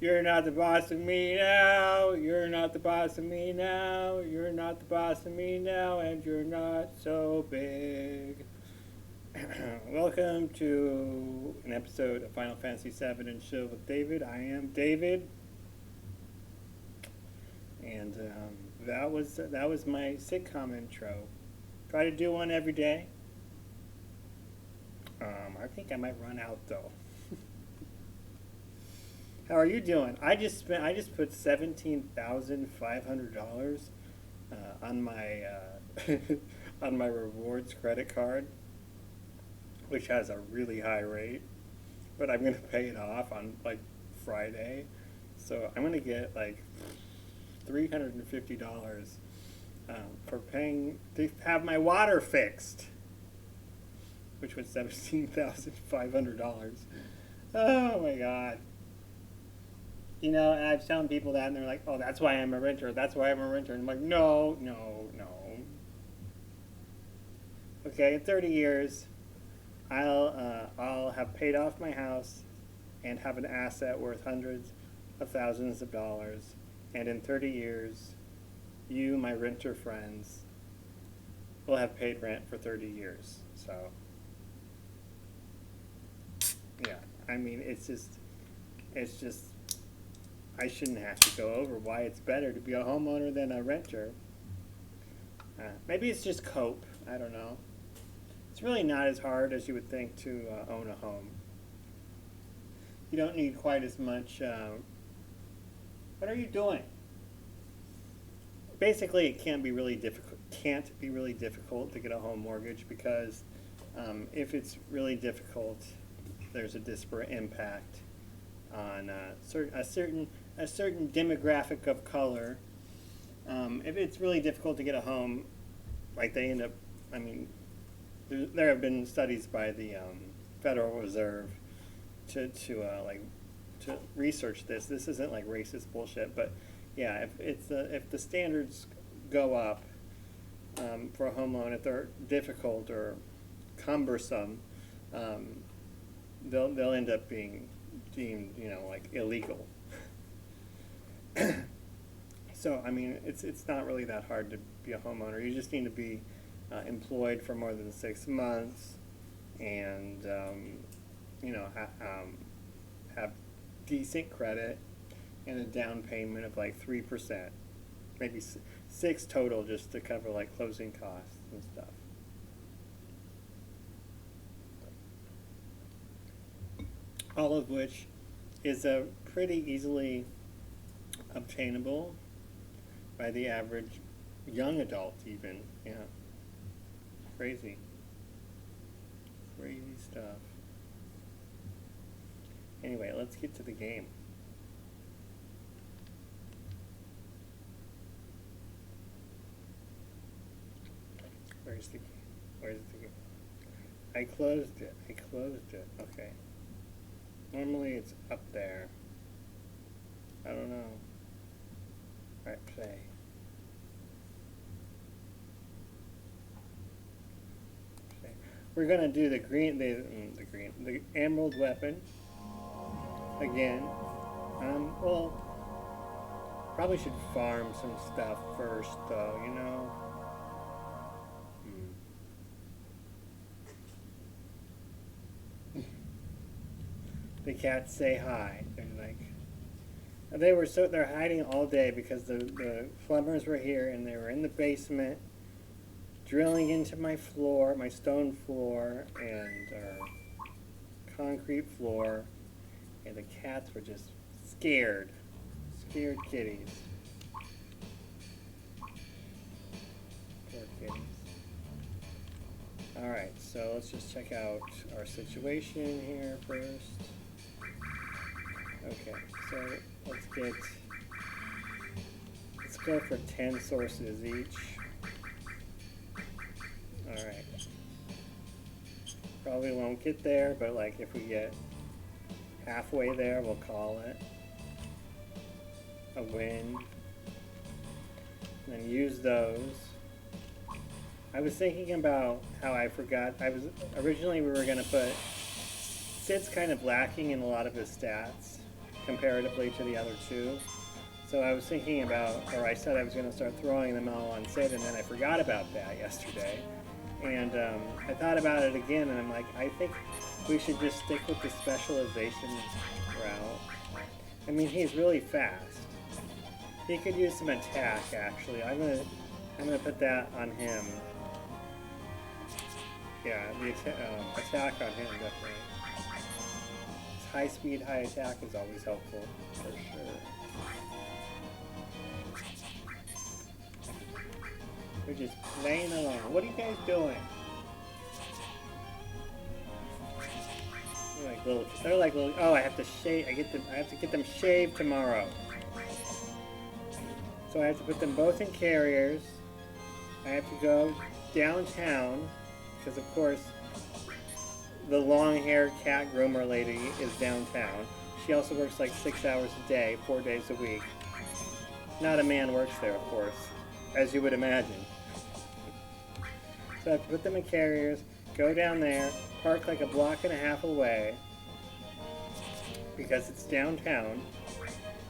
You're not the boss of me now. You're not the boss of me now. You're not the boss of me now, and you're not so big. Welcome to an episode of Final Fantasy VII and Chill with David. I am David, and that was my sitcom intro. Try to do one every day. I think I might run out though. How are you doing? I just put $17,500 on my on my rewards credit card, which has a really high rate, but I'm gonna pay it off on like Friday, so I'm gonna get like $350 for paying to have my water fixed, which was $17,500. Oh my god. You know, and I've telling people that, and they're like, "Oh, that's why I'm a renter. That's why I'm a renter." And I'm like, "No, no, no." Okay, in 30 years, I'll have paid off my house and have an asset worth hundreds of thousands of dollars. And in 30 years, you, my renter friends, will have paid rent for 30 years. So, yeah, I mean, it's just. I shouldn't have to go over why it's better to be a homeowner than a renter. Maybe it's just cope. I don't know. It's really not as hard as you would think to own a home. You don't need quite as much. What are you doing? Basically, it can't be really difficult. Can't be really difficult to get a home mortgage because if it's really difficult, there's a disparate impact on a certain demographic of color. If it's really difficult to get a home, like they end up, I mean, there have been studies by the Federal Reserve to research this. This isn't like racist bullshit, but yeah, if the standards go up for a home loan, if they're difficult or cumbersome, they'll end up being deemed, like illegal. So, I mean, it's not really that hard to be a homeowner. You just need to be employed for more than 6 months, and have decent credit and a down payment of like 3%, maybe 6 total, just to cover like closing costs and stuff. All of which is pretty easily obtainable by the average young adult even. Yeah. Crazy stuff. Anyway, let's get to the game. Where's the game? I closed it. Okay. Normally it's up there. I don't know. Alright, play. We're gonna do the emerald weapon again. Well, probably should farm some stuff first, though. The cats say hi. They're hiding all day because the plumbers were here and they were in the basement drilling into my floor, my stone floor and concrete floor, and the cats were just scared kitties. Poor kitties. Alright, so let's just check out our situation here first. Okay, so let's go for 10 sources each. Alright. Probably won't get there, but like if we get halfway there, we'll call it a win. And then use those. I was thinking about how I forgot. Originally we were going to put Sid's kind of lacking in a lot of his stats comparatively to the other two. So I was thinking about, or I said I was going to start throwing them all on Sid, and then I forgot about that yesterday. And I thought about it again, and I'm like, I think we should just stick with the specialization route. I mean, he's really fast. He could use some attack, actually. I'm gonna put that on him. Yeah, the attack on him, definitely. High speed, high attack is always helpful, for sure. We're just playing along. What are you guys doing? They're like little. Oh, I have to shave. I have to get them shaved tomorrow. So I have to put them both in carriers. I have to go downtown because, of course, the long-haired cat groomer lady is downtown. She also works like 6 hours a day, 4 days a week. Not a man works there, of course, as you would imagine. So I have to put them in carriers, go down there, park like a block and a half away because it's downtown,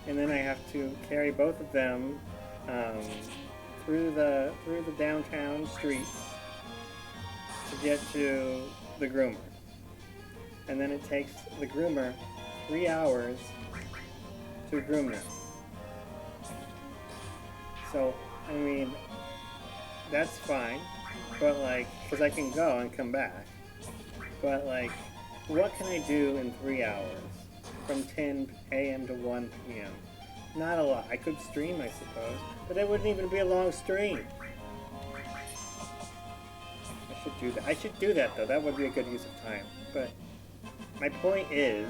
and then I have to carry both of them through the downtown streets to get to the groomer. And then it takes the groomer 3 hours to groom them. So, I mean, that's fine, but like, because I can go and come back. But like, what can I do in 3 hours from 10 a.m. to 1 p.m.? Not a lot. I could stream, I suppose, but it wouldn't even be a long stream. I should do that. I should do that, though. That would be a good use of time. But my point is,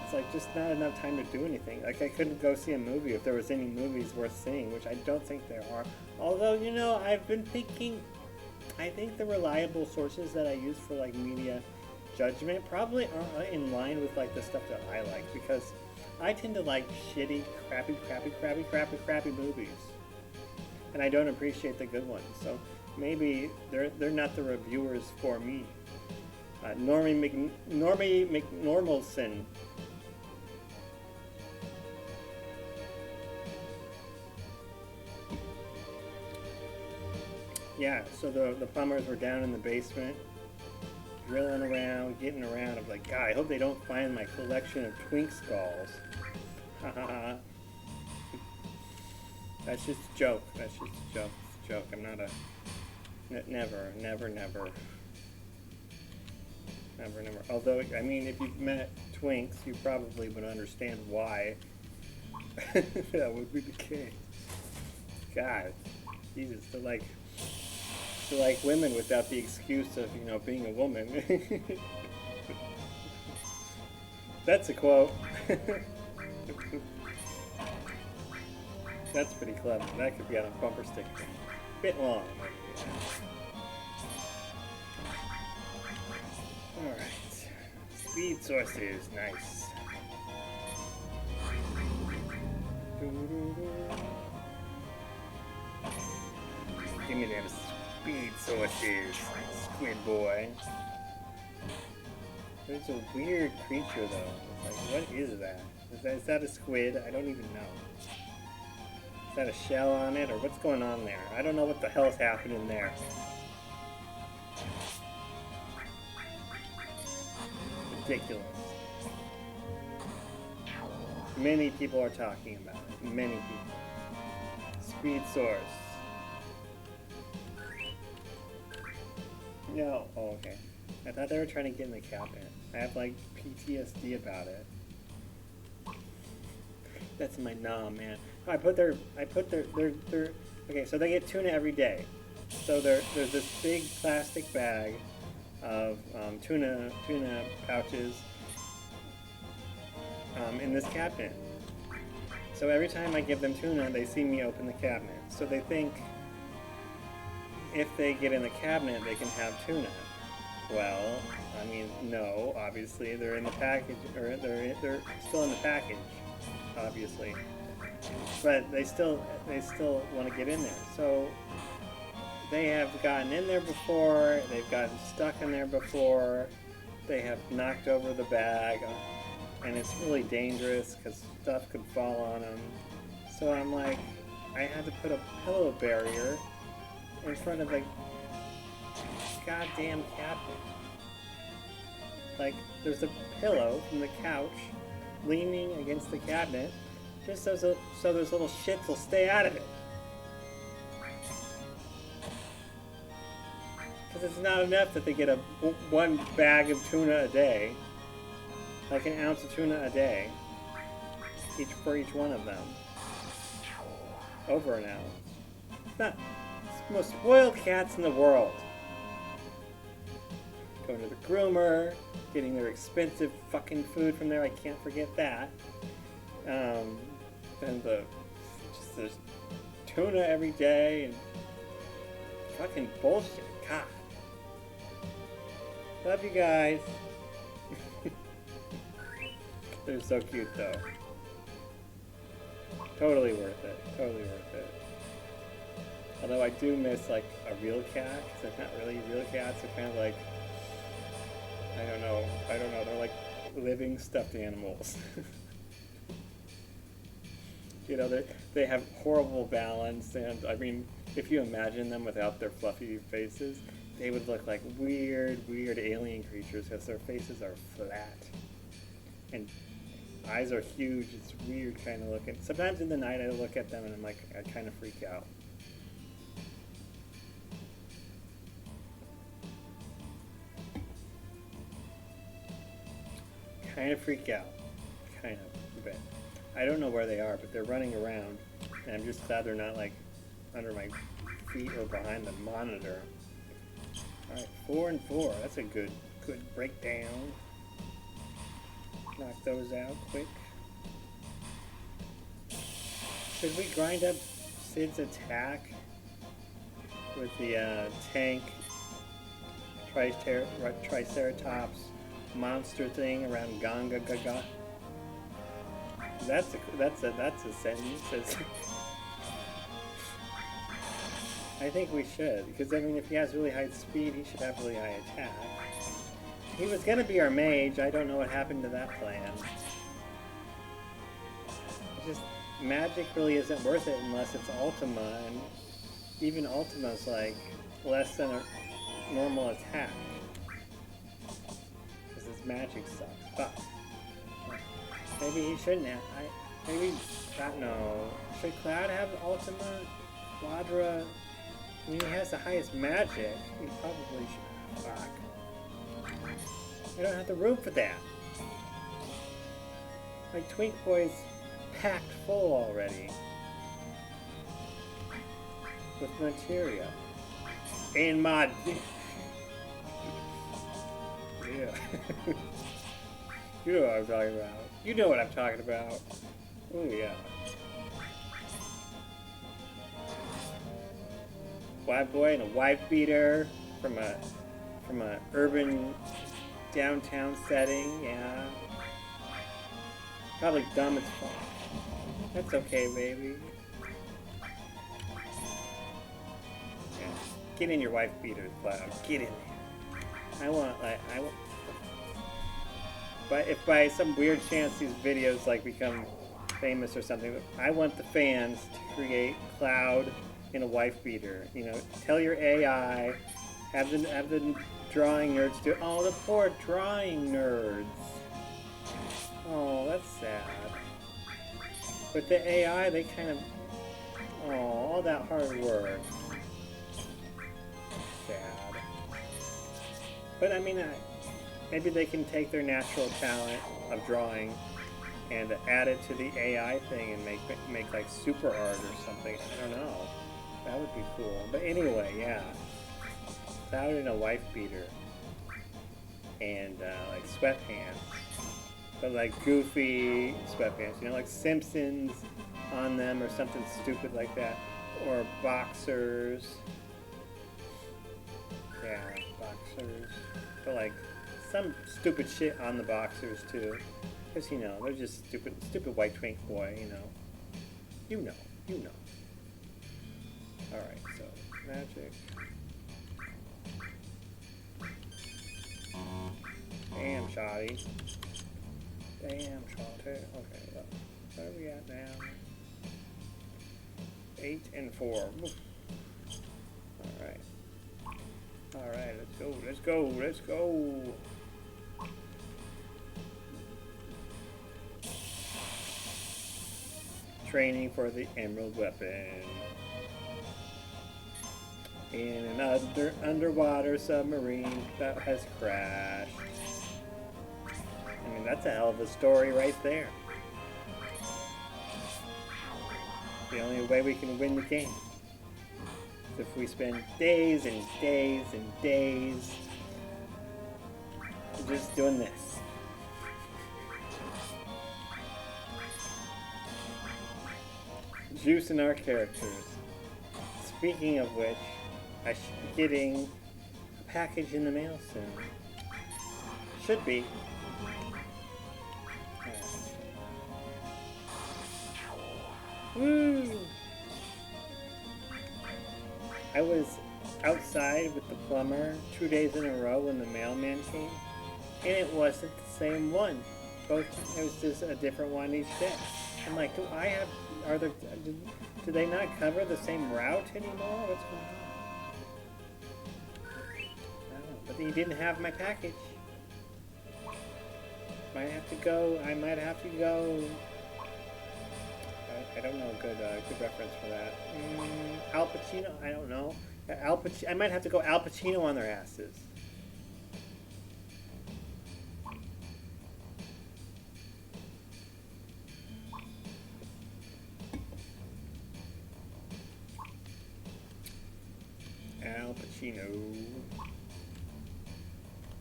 it's like just not enough time to do anything. Like, I couldn't go see a movie if there was any movies worth seeing, which I don't think there are. Although, you know, I've been thinking, I think the reliable sources that I use for, like, media judgment probably aren't in line with, like, the stuff that I like, because I tend to like shitty, crappy movies. And I don't appreciate the good ones. So maybe they're not the reviewers for me. Normie McNormalson. Yeah, so the plumbers were down in the basement, drilling around, getting around. I'm like, God, I hope they don't find my collection of twink skulls. Ha ha ha. That's just a joke. That's just a joke. It's a joke. I'm not a... Never. Although, I mean, if you've met twinks, you probably would understand why that would be the case. God. Jesus, they're like women without the excuse of, you know, being a woman. That's a quote. That's pretty clever. That could be on a bumper sticker. Bit long. Alright. Speed sources. Nice. Give me them speed sources, squid boy. There's a weird creature though. It's like, what is that? Is that a squid? I don't even know. Is that a shell on it, or what's going on there? I don't know what the hell's happening there. Ridiculous. Many people are talking about it. Many people. Speed source. No. Oh, okay. I thought they were trying to get in the cabinet. I have like PTSD about it. That's my nom, man. Okay, so they get tuna every day. So there's this big plastic bag of tuna pouches in this cabinet. So every time I give them tuna, they see me open the cabinet. So they think if they get in the cabinet, they can have tuna. Well, I mean, no, obviously they're in the package, or they're still in the package, obviously. But they still want to get in there. So they have gotten in there before, they've gotten stuck in there before, they have knocked over the bag, and it's really dangerous because stuff could fall on them. So I'm like, I had to put a pillow barrier in front of the goddamn cabinet. Like, there's a pillow from the couch leaning against the cabinet, just so those little shits will stay out of it. Because it's not enough that they get one bag of tuna a day, like an ounce of tuna a day, for each one of them. Over an ounce. It's not. It's the most spoiled cats in the world. Going to the groomer, getting their expensive fucking food from there. I can't forget that. And there's tuna every day and fucking bullshit. God. Love you guys. They're so cute though. Totally worth it. Totally worth it. Although I do miss like a real cat, because they're not really real cats. They're kind of like, I don't know. They're like living stuffed animals. You know, they have horrible balance, and I mean, if you imagine them without their fluffy faces, they would look like weird alien creatures because their faces are flat and eyes are huge. It's weird kind of looking. Sometimes in the night I look at them and I'm like, I kind of freak out. Kind of freak out. Kind of a bit. I don't know where they are, but they're running around, and I'm just glad they're not like under my feet or behind the monitor. Alright, 4 and 4. That's a good breakdown. Knock those out quick. Should we grind up Sid's attack with the tank Triceratops monster thing around Ganga Gaga? That's a sentence. I think we should, because I mean, if he has really high speed, he should have really high attack. He was gonna be our mage. I don't know what happened to that plan. Just magic really isn't worth it unless it's Ultima, and even Ultima's like less than a normal attack. Because his magic sucks. But maybe he shouldn't have. No. Should Cloud have Ultima? Quadra? I mean, he has the highest magic. He probably should. Fuck. I don't have the room for that. My Twink Boy's packed full already. With materia. And mod. Yeah. You know what I'm talking about. You know what I'm talking about. Oh yeah. Black boy and a wife beater from a urban downtown setting, yeah. Probably dumb as fuck. That's okay, baby. Yeah. Get in your wife beater, Cloud. Get in there. I want. But if by some weird chance these videos like become famous or something, I want the fans to create Cloud in a wife beater. You know, tell your AI, have the drawing nerds do. Oh, the poor drawing nerds. Oh, that's sad. But the AI, they kind of. Oh, all that hard work. Sad. But I mean, maybe they can take their natural talent of drawing and add it to the AI thing and make like super art or something. I don't know. That would be cool. But anyway, yeah. Cloud in a wife beater. And like sweatpants. But like goofy sweatpants. You know, like Simpsons on them or something stupid like that. Or boxers. Yeah, boxers. But like some stupid shit on the boxers too. Because, you know, they're just stupid white twink boy, you know. You know. Alright, so, magic. shoddy. Damn, shoddy. Okay, look. Where are we at now? 8 and 4. Alright. Alright, let's go, let's go, let's go. Training for the Emerald Weapon. In an underwater submarine that has crashed. I mean, that's a hell of a story right there. The only way we can win the game is if we spend days and days and days just doing this. Juicing our characters. Speaking of which, I should be getting a package in the mail soon. Should be. Woo! I was outside with the plumber 2 days in a row when the mailman came, and it wasn't the same one. It was just a different one each day. I'm like, do they not cover the same route anymore? What's going on? But he didn't have my package. I might have to go. I don't know a good reference for that. Al Pacino? I don't know. I might have to go Al Pacino on their asses. Al Pacino.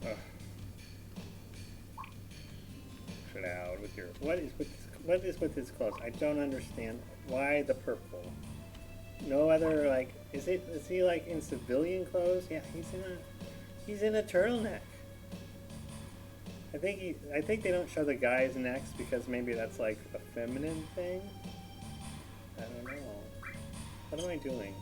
Ugh. Cloud with your what is with his clothes? I don't understand why the purple. No other like is he like in civilian clothes? Yeah, he's in a turtleneck. I think they don't show the guys' necks because maybe that's like a feminine thing. I don't know. What am I doing?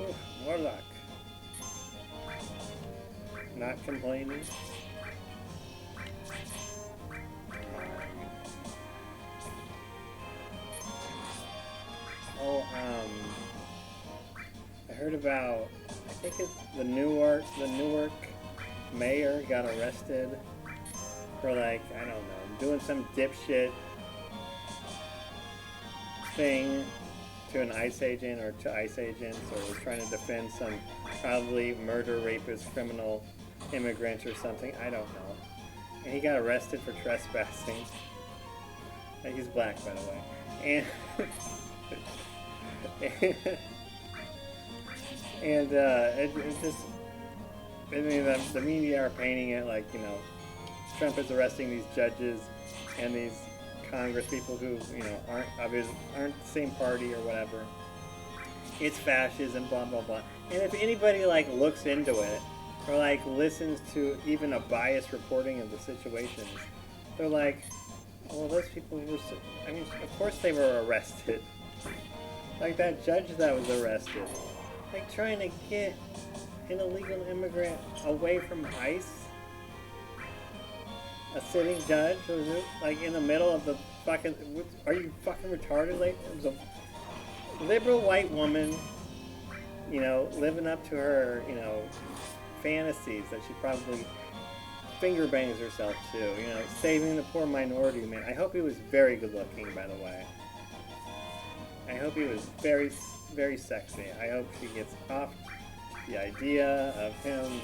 Oof, more luck. Not complaining. I heard about, I think it's the Newark mayor got arrested for like, I don't know, doing some dipshit thing to an ICE agent or to ICE agents, or was trying to defend some probably murder, rapist, criminal immigrant or something. I don't know. And he got arrested for trespassing. And he's black, by the way. And it just, I mean, the media are painting it like, you know, Trump is arresting these judges and these Congress people who, you know, aren't the same party or whatever. It's fascism, blah blah blah. And if anybody like looks into it or like listens to even a biased reporting of the situations, they're like, well, those people were, I mean, of course they were arrested. Like that judge that was arrested, like trying to get an illegal immigrant away from ICE. A sitting judge was like in the middle of the fucking. Are you fucking retarded? Like it was a liberal white woman, you know, living up to her, you know, fantasies that she probably finger bangs herself to, you know, saving the poor minority man. I hope he was very good looking, by the way. I hope he was very, very sexy. I hope she gets off the idea of him.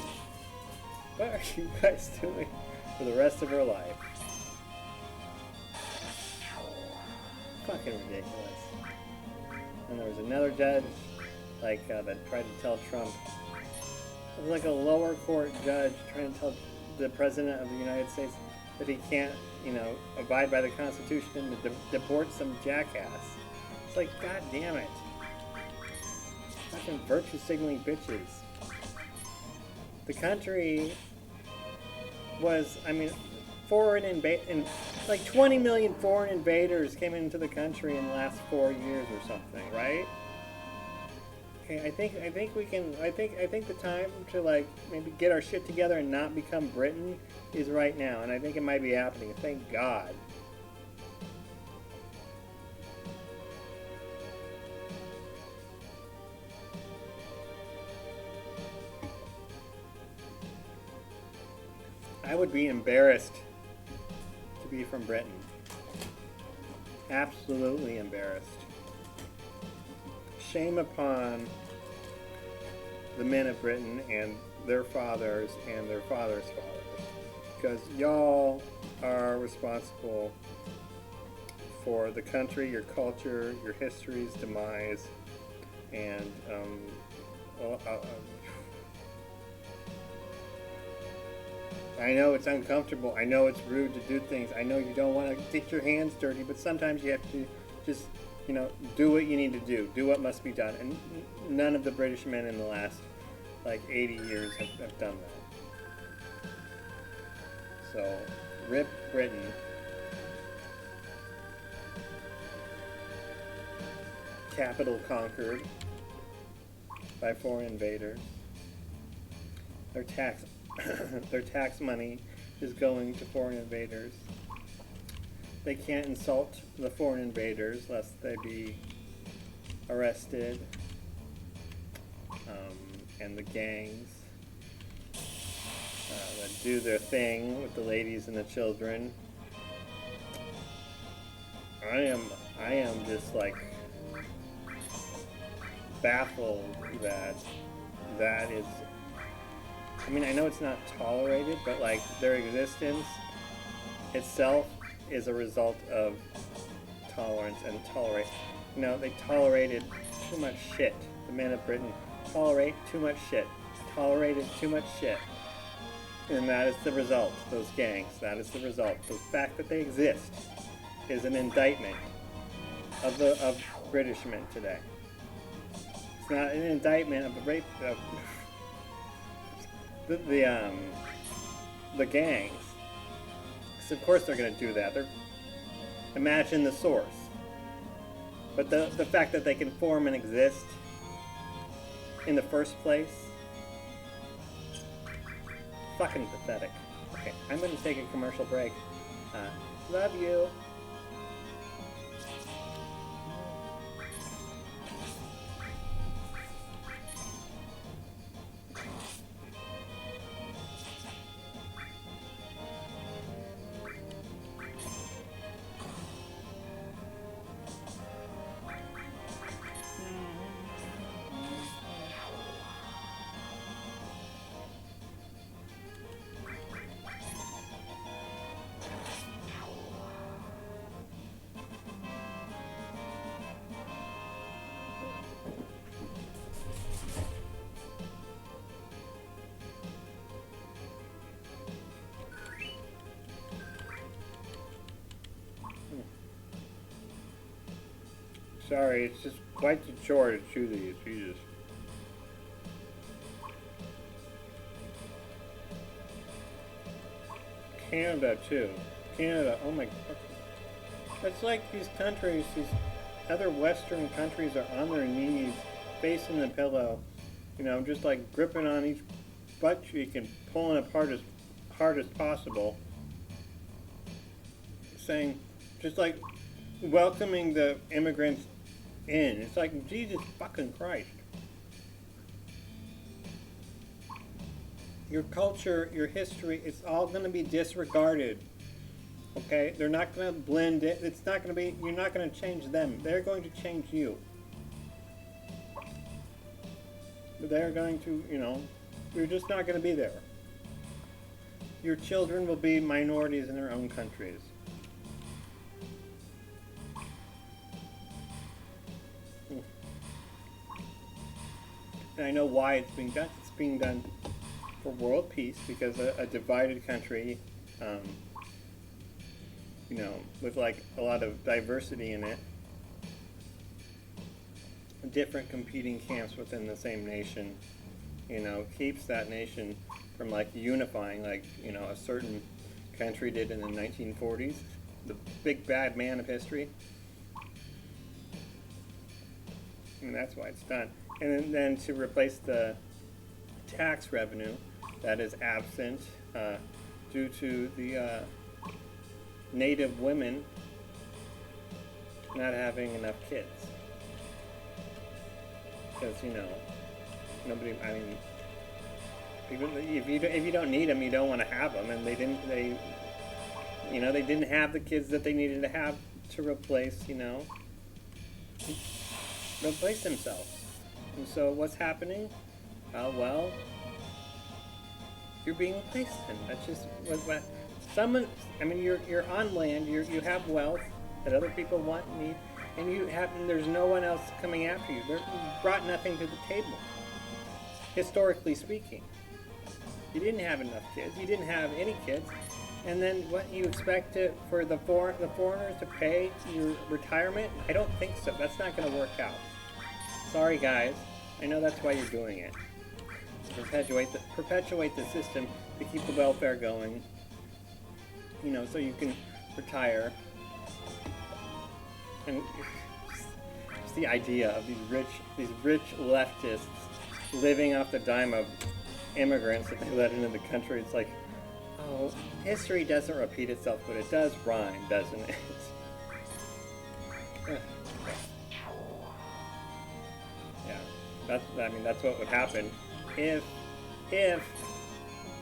What are you guys doing for the rest of her life? Fucking ridiculous. And there was another judge, like, that tried to tell Trump. It was like a lower court judge trying to tell the President of the United States that he can't, you know, abide by the Constitution and deport some jackass. It's like, god damn it. Fucking virtue signaling bitches. The country was, I mean, forward in like 20 million foreign invaders came into the country in the last 4 years or something, right? Okay, I think we can. I think the time to like maybe get our shit together and not become Britain is right now, and I think it might be happening. Thank God. I would be embarrassed to be from Britain. Absolutely embarrassed. Shame upon the men of Britain and their fathers and their fathers' fathers. Because y'all are responsible for the country, your culture, your history's demise, and I know it's uncomfortable. I know it's rude to do things. I know you don't want to get your hands dirty, but sometimes you have to just, do what you need to do. Do what must be done. And none of the British men in the last, 80 years have done that. So, rip Britain. Capital conquered by foreign invaders. Their tax money is going to foreign invaders. They can't insult the foreign invaders lest they be arrested. And the gangs that do their thing with the ladies and the children. I am just baffled that is. I mean, I know it's not tolerated, but their existence itself is a result of tolerance and tolerate. They tolerated too much shit. The men of Britain tolerate too much shit. Tolerated too much shit. And that is the result. Those gangs. That is the result. The fact that they exist is an indictment of British men today. It's not an indictment of the rape of the gangs. Because of course they're going to do that. Imagine the source. But the fact that they can form and exist in the first place, fucking pathetic. Okay, I'm going to take a commercial break. Love you. Sorry, it's just quite the chore to chew these. Jesus. Canada too. Canada. Oh my. It's like these countries, these other Western countries, are on their knees, facing the pillow, just gripping on each butt cheek and pulling apart as hard as possible, saying, just welcoming the immigrants in. It's like, Jesus fucking Christ. Your culture, your history, it's all going to be disregarded. Okay? They're not going to blend it. It's not going to be, you're not going to change them. They're going to change you. They're going to, you're just not going to be there. Your children will be minorities in their own countries. And I know why it's being done. It's being done for world peace, because a divided country, with a lot of diversity in it, different competing camps within the same nation, keeps that nation from unifying, a certain country did in the 1940s. the big bad man of history. And that's why it's done. And then to replace the tax revenue that is absent due to the native women not having enough kids. Because, you know, nobody, I mean, people, if you don't need them, you don't want to have them. And they didn't have the kids that they needed to have to replace themselves. And so what's happening? Well, you're being replaced then. That's just what someone, I mean, you're on land, you have wealth that other people want and need, and there's no one else coming after you. You brought nothing to the table. Historically speaking. You didn't have enough kids. You didn't have any kids. And then what, you expect for the foreigners to pay your retirement? I don't think so. That's not going to work out. Sorry, guys. I know that's why you're doing it. Perpetuate the system to keep the welfare going. You know, so you can retire. And just the idea of these rich leftists living off the dime of immigrants that they let into the country. It's like, oh, history doesn't repeat itself, but it does rhyme, doesn't it? Yeah, that's what would happen if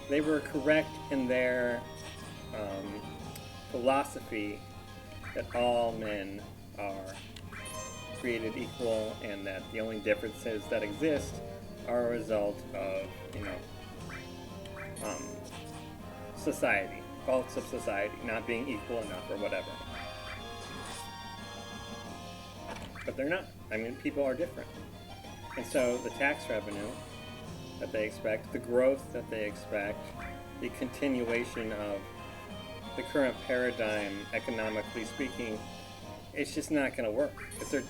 they were correct in their philosophy that all men are created equal and that the only differences that exist are a result of, society, faults of society, not being equal enough or whatever. But they're not. I mean, people are different. And so the tax revenue that they expect, the growth that they expect, the continuation of the current paradigm, economically speaking, it's just not going to work. Because they're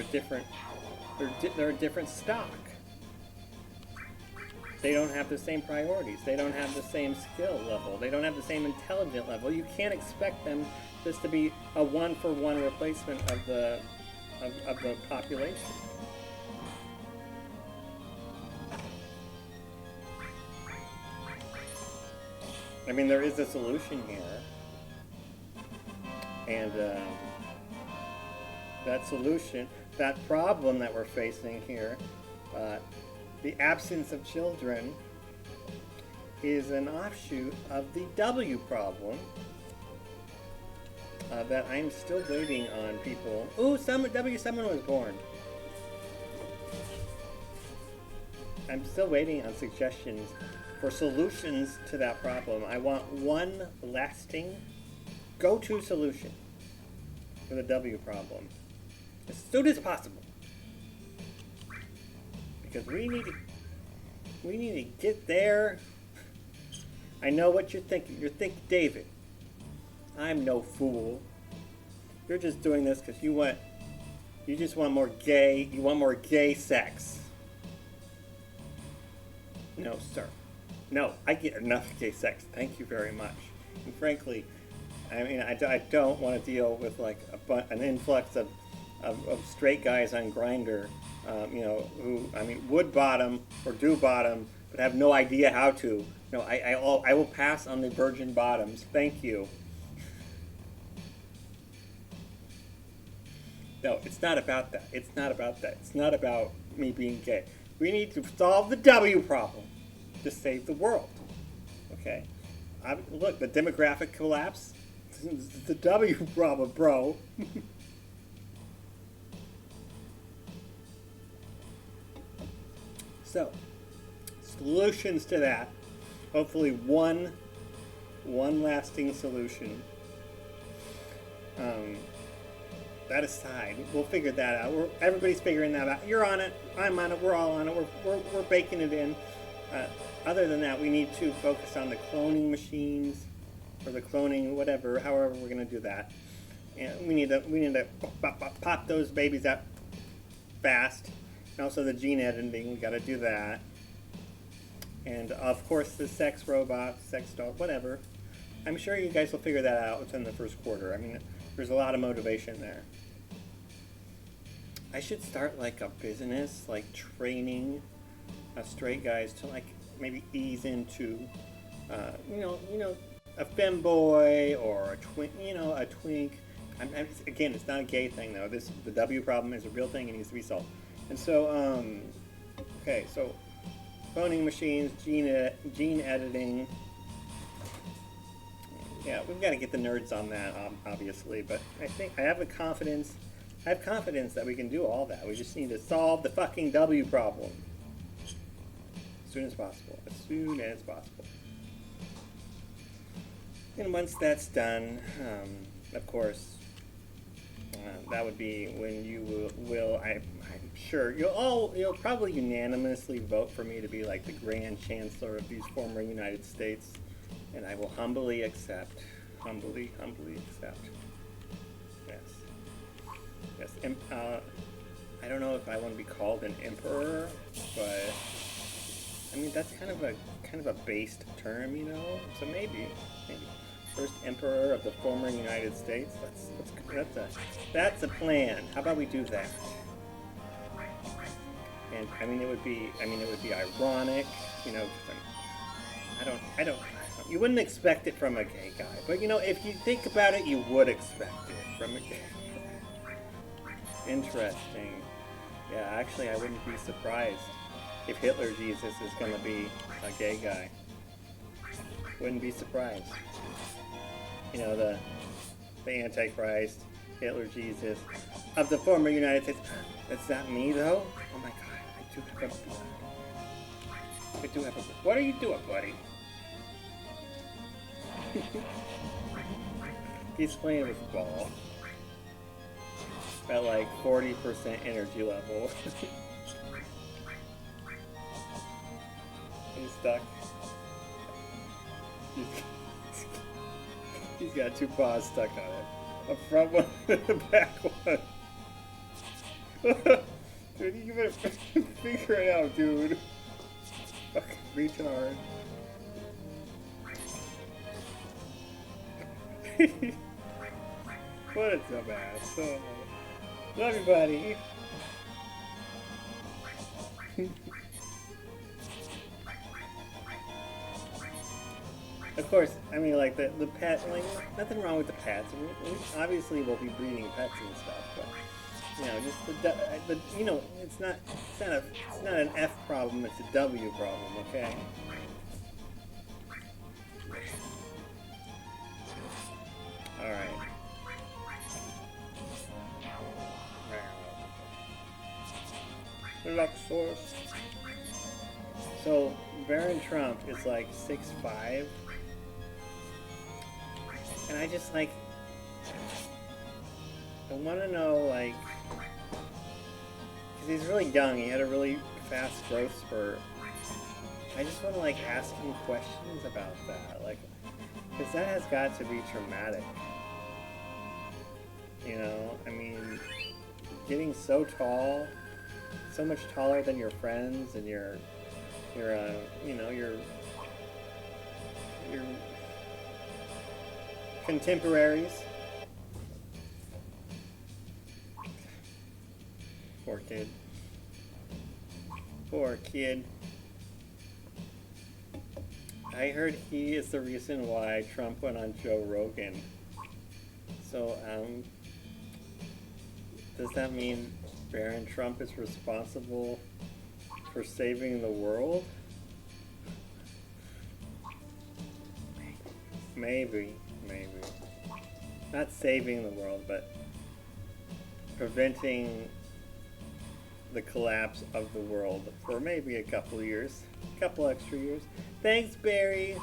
different. They're a different stock. They don't have the same priorities. They don't have the same skill level. They don't have the same intelligence level. You can't expect them just to be a one-for-one replacement of the population. I mean, there is a solution here, and that solution, that problem that we're facing here, the absence of children, is an offshoot of the W problem that I'm still waiting on people. Ooh, someone was born. I'm still waiting on suggestions for solutions to that problem. I want one lasting go-to solution for the W problem as soon as possible. Because we need to get there. I know what you're thinking. You're thinking, David, I'm no fool. You're just doing this because you just want more gay. You want more gay sex. No, sir. No, I get enough gay sex. Thank you very much. And frankly, I mean, I don't want to deal with like an influx of straight guys on Grindr. Who, I mean, would bottom or do bottom, but have no idea how to. No, I will pass on the virgin bottoms. Thank you. No, it's not about that. It's not about that. It's not about me being gay. We need to solve the W problem to save the world. Okay? Look, the demographic collapse. The W problem, bro. So, solutions to that. Hopefully one lasting solution. That aside, we'll figure that out. Everybody's figuring that out. You're on it. I'm on it. We're all on it. We're baking it in. Other than that, we need to focus on the cloning machines, or the cloning, whatever, however we're going to do that. And we need to pop those babies out fast. And also the gene editing, we got to do that. And of course the sex robots, sex dolls, whatever. I'm sure you guys will figure that out within the first quarter. I mean, there's a lot of motivation there. I should start like a business, like training straight guys to like maybe ease into, a femboy or a twink, a twink. Again, it's not a gay thing though. The W problem is a real thing and needs to be solved. And so, okay, so cloning machines, gene editing. Yeah, we've got to get the nerds on that, obviously. But I think I have confidence that we can do all that. We just need to solve the fucking W problem as soon as possible. As soon as possible. And once that's done, of course, that would be when you will. I'm sure you'll probably unanimously vote for me to be like the Grand Chancellor of these former United States, and I will humbly accept. Humbly accept. Yes. I don't know if I want to be called an emperor, but I mean that's kind of a based term, So maybe. First emperor of the former United States. That's a plan. How about we do that? And I mean it would be ironic, because I don't. You wouldn't expect it from a gay guy, but if you think about it, you would expect it from a gay guy. Interesting. Yeah, actually, I wouldn't be surprised if Hitler Jesus is going to be a gay guy. Wouldn't be surprised. The Antichrist, Hitler Jesus, of the former United States. That's not me, though? Oh my god, I do have a... What are you doing, buddy? He's playing with the ball. At like 40% energy level. He's stuck. He's got two paws stuck on it. A front one and a back one. Dude, you better figure it out, dude. Fucking retard. What a dumbass. Oh. Love you, buddy. Of course, I mean, like the pet, like nothing wrong with the pets. I mean, obviously, we'll be breeding pets and stuff, but just it's not an F problem. It's a W problem. Okay. All right. Luxor. So Baron Trump is like 6'5", and I just I want to know because he's really young, he had a really fast growth spurt. I just want to ask him questions about that, because that has got to be traumatic. I mean, getting so tall, so much taller than your friends and your contemporaries. Poor kid. Poor kid. I heard he is the reason why Trump went on Joe Rogan. So, does that mean Baron Trump is responsible for saving the world? Maybe. Not saving the world, but preventing the collapse of the world for maybe a couple extra years. Thanks, Barry.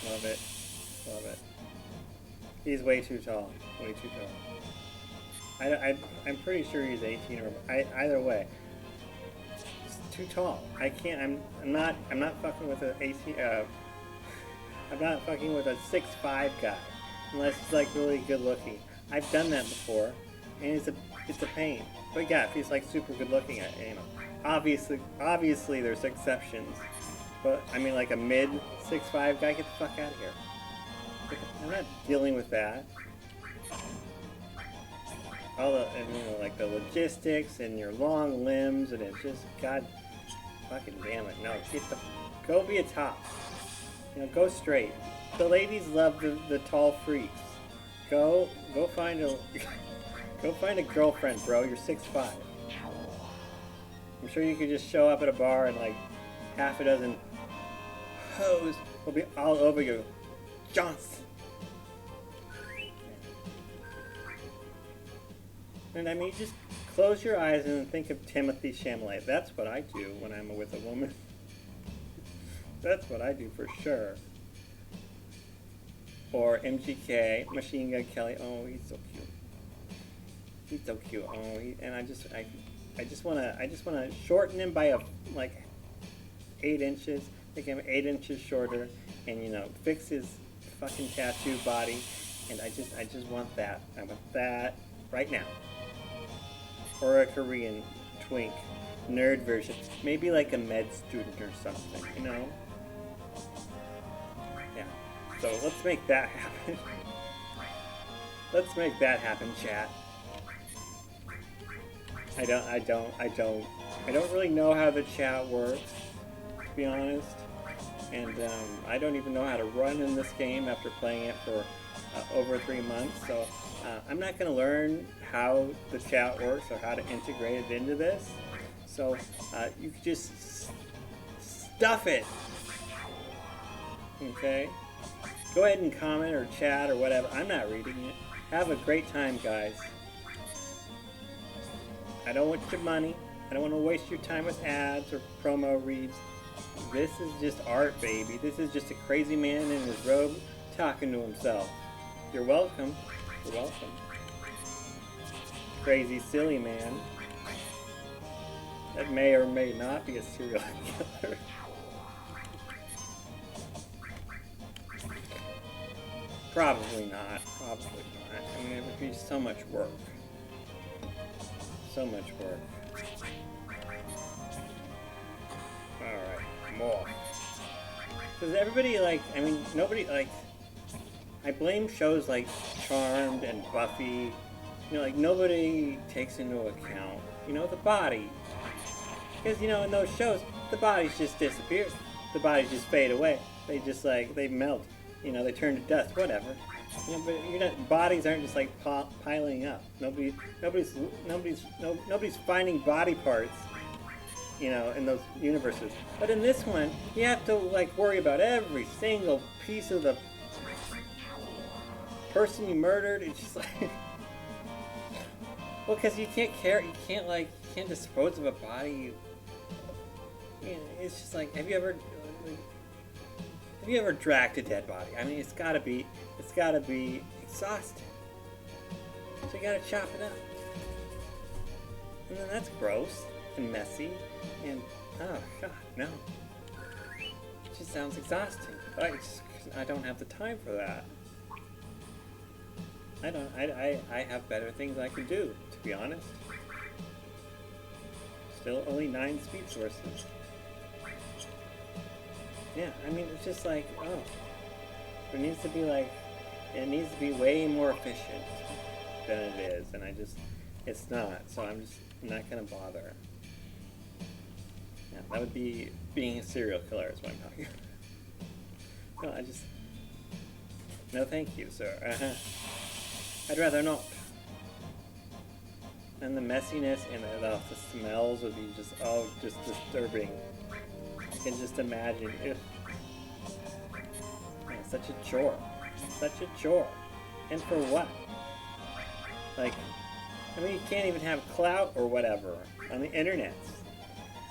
Love it. He's way too tall. I'm pretty sure he's 18 or either way. He's too tall. I can't. I'm not fucking with I'm not fucking with a 6'5" guy unless he's really good looking. I've done that before, and it's a pain. But yeah, if he's super good looking, obviously there's exceptions. But I mean, like a mid 6'5" guy, get the fuck out of here. I'm not dealing with that. All the, and, you know, like the logistics and your long limbs, and it's just, god fucking damn it. No, go be a top. You know, go straight. The ladies love the tall freaks. Go find a go find a girlfriend, bro. You're 6'5". I'm sure you could just show up at a bar and like half a dozen hoes will be all over you. Johnson. And I mean, just close your eyes and think of Timothy Chalamet. That's what I do when I'm with a woman. That's what I do for sure. Or MGK, Machine Gun Kelly. Oh, he's so cute. He's so cute. Oh, and I just wanna shorten him by like 8 inches, make him 8 inches shorter, and you know, fix his fucking tattoo body. And I just want that. I want that right now. Or a Korean twink, nerd version, maybe like a med student or something, you know? Yeah. So let's make that happen. Let's make that happen, chat. I don't really know how the chat works, to be honest. And I don't even know how to run in this game after playing it for over 3 months. So I'm not going to learn how the chat works or how to integrate it into this. So you can just stuff it. Okay? Go ahead and comment or chat or whatever. I'm not reading it. Have a great time, guys. I don't want your money. I don't want to waste your time with ads or promo reads. This is just art, baby. This is just a crazy man in his robe talking to himself. You're welcome. You're welcome. Crazy, silly man. That may or may not be a serial killer. Probably not. Probably not. I mean, it would be so much work. So much work. Alright, more. Because everybody, like, I mean, nobody, like, I blame shows like Charmed and Buffy. You know, like, nobody takes into account, you know, the body. Because, you know, in those shows, the bodies just disappear. The bodies just fade away. They just, like, they melt. You know, they turn to dust, whatever. You know, but you're not, bodies aren't just, like, piling up. Nobody's finding body parts, you know, in those universes. But in this one, you have to, like, worry about every single piece of the person you murdered. It's just like... Well, because you can't dispose of a body. You know, it's just like, have you ever dragged a dead body? I mean, it's gotta be exhausting. So you gotta chop it up. And then that's gross and messy and, oh god, no. It just sounds exhausting. But I don't have the time for that. I have better things I can do, to be honest. Still only 9 speed sources. Yeah, I mean, it's just like, oh. It needs to be way more efficient than it is, and it's not, so I'm not gonna bother. Yeah, that would be being a serial killer is what I'm talking about. No, no thank you, sir. I'd rather not. And the messiness and the smells would be just disturbing. I can just imagine if such a chore. Such a chore. And for what? Like, I mean, you can't even have clout or whatever on the internet.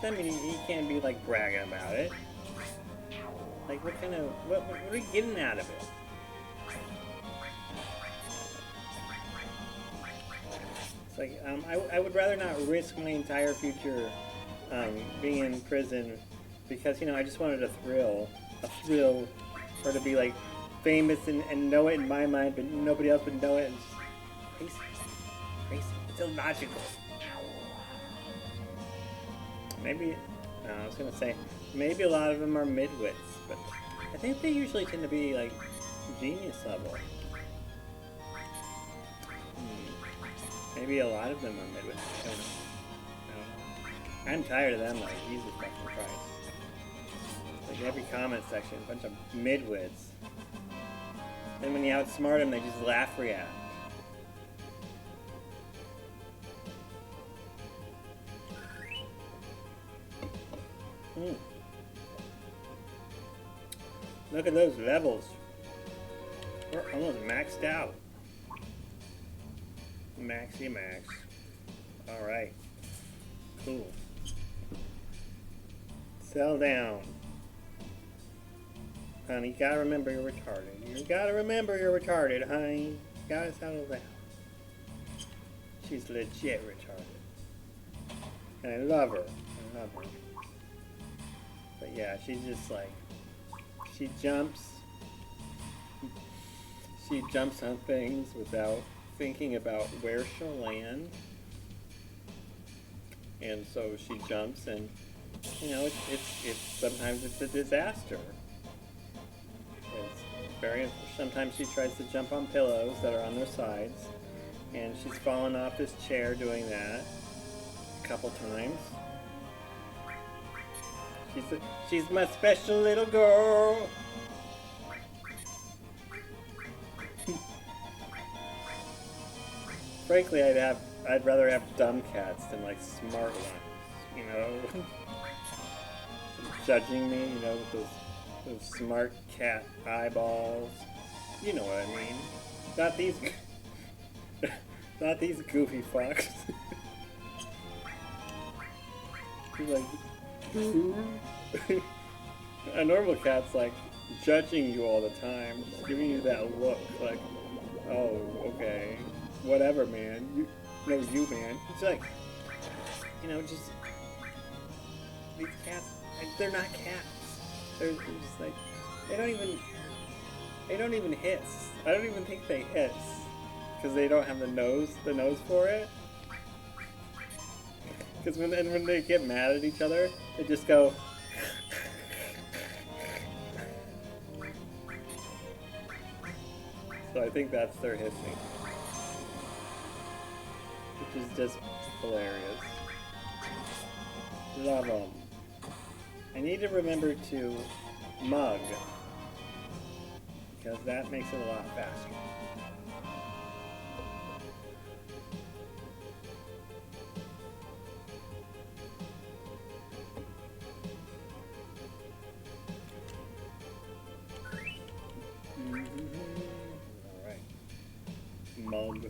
I mean, you can't be like bragging about it. Like, what are you getting out of it? It's like, I would rather not risk my entire future being in prison because, you know, I just wanted a thrill, or to be like famous and know it in my mind, but nobody else would know it. And just crazy. It's illogical. Maybe I was gonna say, maybe a lot of them are midwits, but I think they usually tend to be like genius level. Maybe a lot of them are midwits. I don't know. I'm tired of them, like, Jesus fucking Christ. Like, every comment section, a bunch of midwits. Then when you outsmart them, they just laugh react. Look at those levels. We're almost maxed out. Maxi max. Alright. Cool. Settle down. Honey, you gotta remember you're retarded. You gotta remember you're retarded, honey. You gotta settle down. She's legit retarded. And I love her. I love her. But yeah, she's just like, she jumps on things without thinking about where she'll land. And so she jumps, and you know, it's sometimes it's a disaster. Sometimes she tries to jump on pillows that are on their sides, and she's fallen off this chair doing that a couple times. She's my special little girl. Frankly, I'd rather have dumb cats than like smart ones, you know. Judging me, you know, with those smart cat eyeballs. You know what I mean? Not these, not these goofy fucks. You're like, a normal cat's like judging you all the time, just giving you that look, like, oh, okay, whatever, man. You man. It's like, you know, just these cats. They're not cats. They're just like, they don't even hiss. I don't even think they hiss because they don't have the nose for it. Because when they get mad at each other, they just go. So I think that's their hissing, which is just hilarious. Love them. I need to remember to mug, because that makes it a lot faster. Alright. Mug.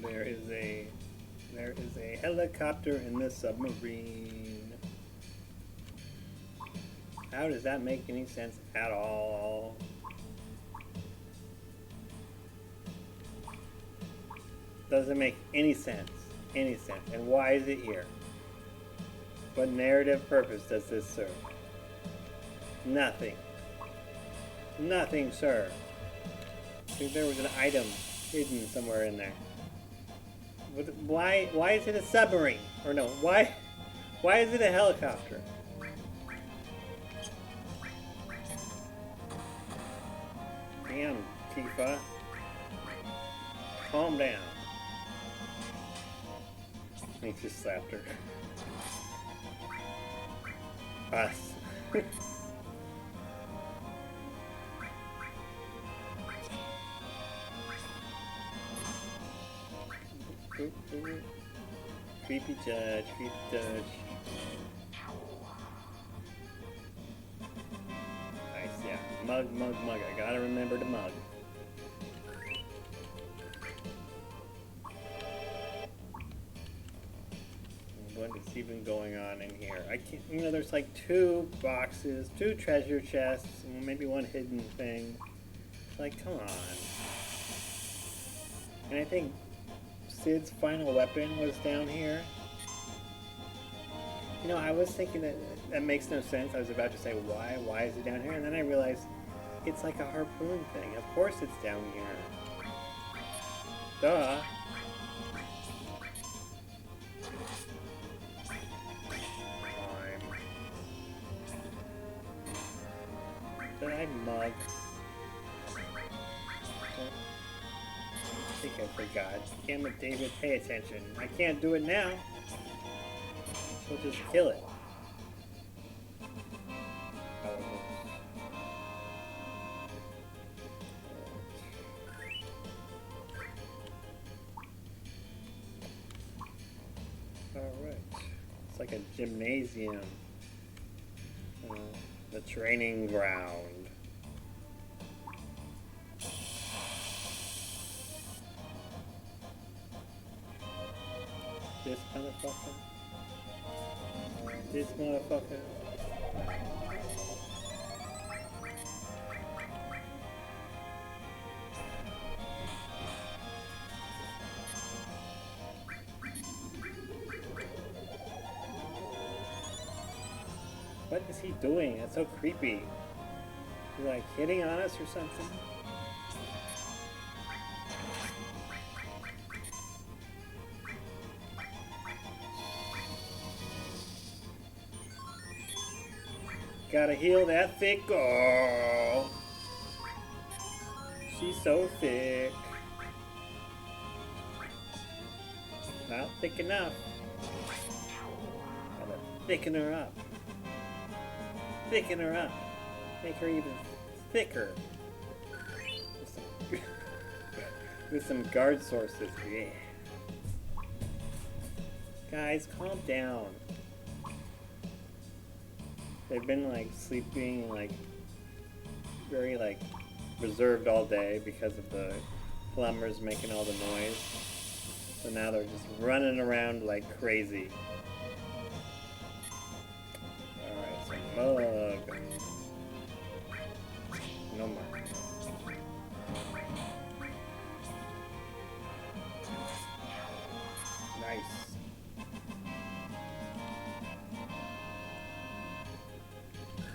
There is a helicopter in the submarine. How does that make any sense at all? Doesn't make any sense. Any sense. And why is it here? What narrative purpose does this serve? Nothing. Nothing, sir. I think there was an item hidden somewhere in there. Why is it a submarine? Or no, why is it a helicopter? Damn, Tifa. Calm down. He just slapped her. Us. Creepy judge, creepy judge. Nice, yeah. Mug. I gotta remember to mug. What is even going on in here? I can't, you know, there's like 2 boxes, 2 treasure chests, and maybe 1 hidden thing. It's like, come on. And I think Sid's final weapon was down here. You know, I was thinking that makes no sense. I was about to say why is it down here? And then I realized it's like a harpoon thing. Of course it's down here. Duh. Did I mug? I think I forgot. Damn it, David, pay attention. I can't do it now. She'll just kill it. Alright. It's like a gymnasium. The training ground. This motherfucker. This motherfucker. What is he doing? That's so creepy. He's like hitting on us or something? Gotta heal that thick girl. She's so thick. Not thick enough. Gotta thicken her up. Thicken her up. Make her even thicker. With some guard sources. Yeah. Guys, calm down. They've been like sleeping like very like reserved all day because of the plumbers making all the noise. So now they're just running around like crazy. Alright, so mug. No more. Nice.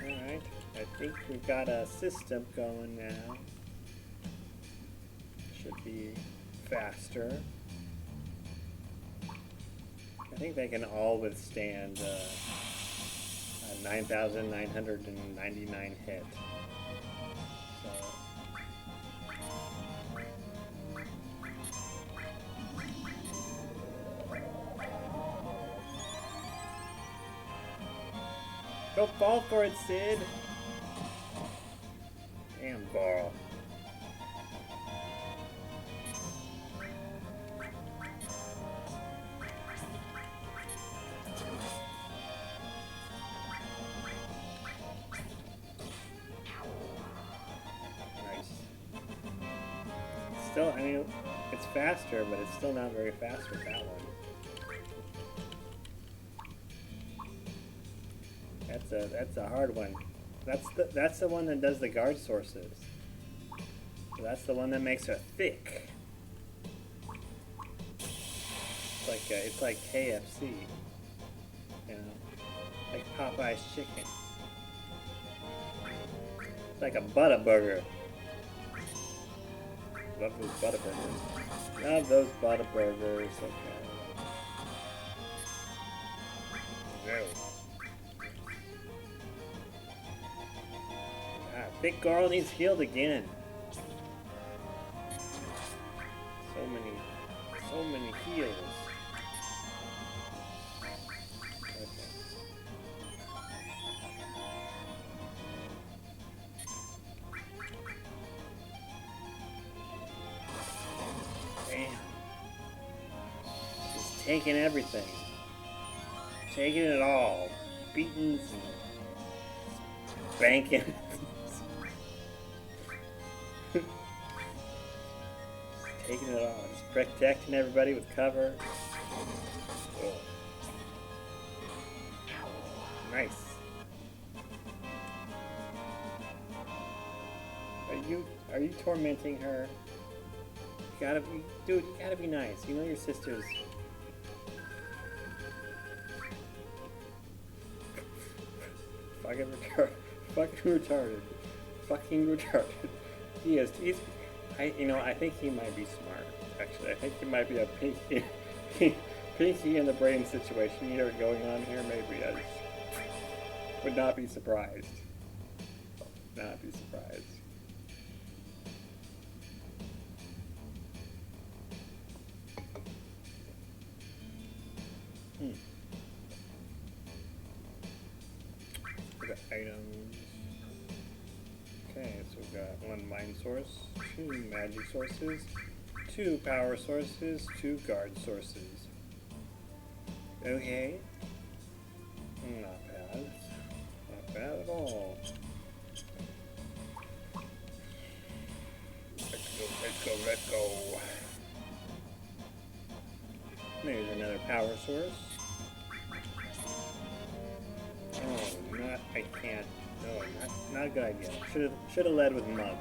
Alright, I think we've got a system going now. Should be faster. I think they can all withstand a 9,999 hit. So. Go fall for it, Sid! Damn ball. Still, I mean, it's faster, but it's still not very fast with that one. That's a hard one. That's the one that does the guard sources. So that's the one that makes her thick. It's like KFC, you know, like Popeye's chicken. It's like a Butterburger. Love those Butterburgers. Love those Butterburgers. Okay. No. Ah, Big Girl needs healed again. So many heals. Taking everything. Taking it all. Beatings and spanking. Taking it all. Just protecting everybody with cover. Oh. Nice. Are you tormenting her? You gotta be, dude, you gotta be nice. You know your sister's fucking retarded. He's, I think he might be smart, actually. I think he might be a pinky in the brain situation here going on here, maybe. I would not be surprised. not be surprised. The items. Okay, so we've got 1 mind source, 2 magic sources, 2 power sources, 2 guard sources. Okay. Not bad. Not bad at all. Let's go, let's go, let's go. There's another power source. Oh, I can't. No, not a good idea. Should have led with mud.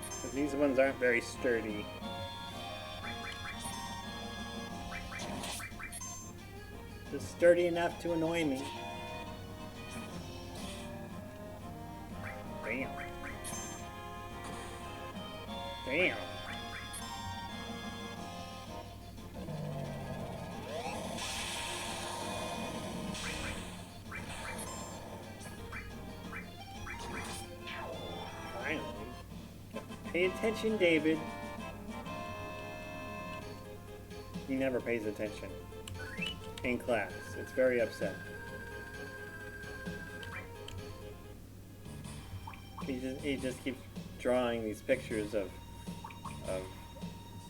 Because these ones aren't very sturdy. Just sturdy enough to annoy me. Damn. Damn. Finally. Pay attention, David. He never pays attention. In class. It's very upsetting. He just keeps drawing these pictures of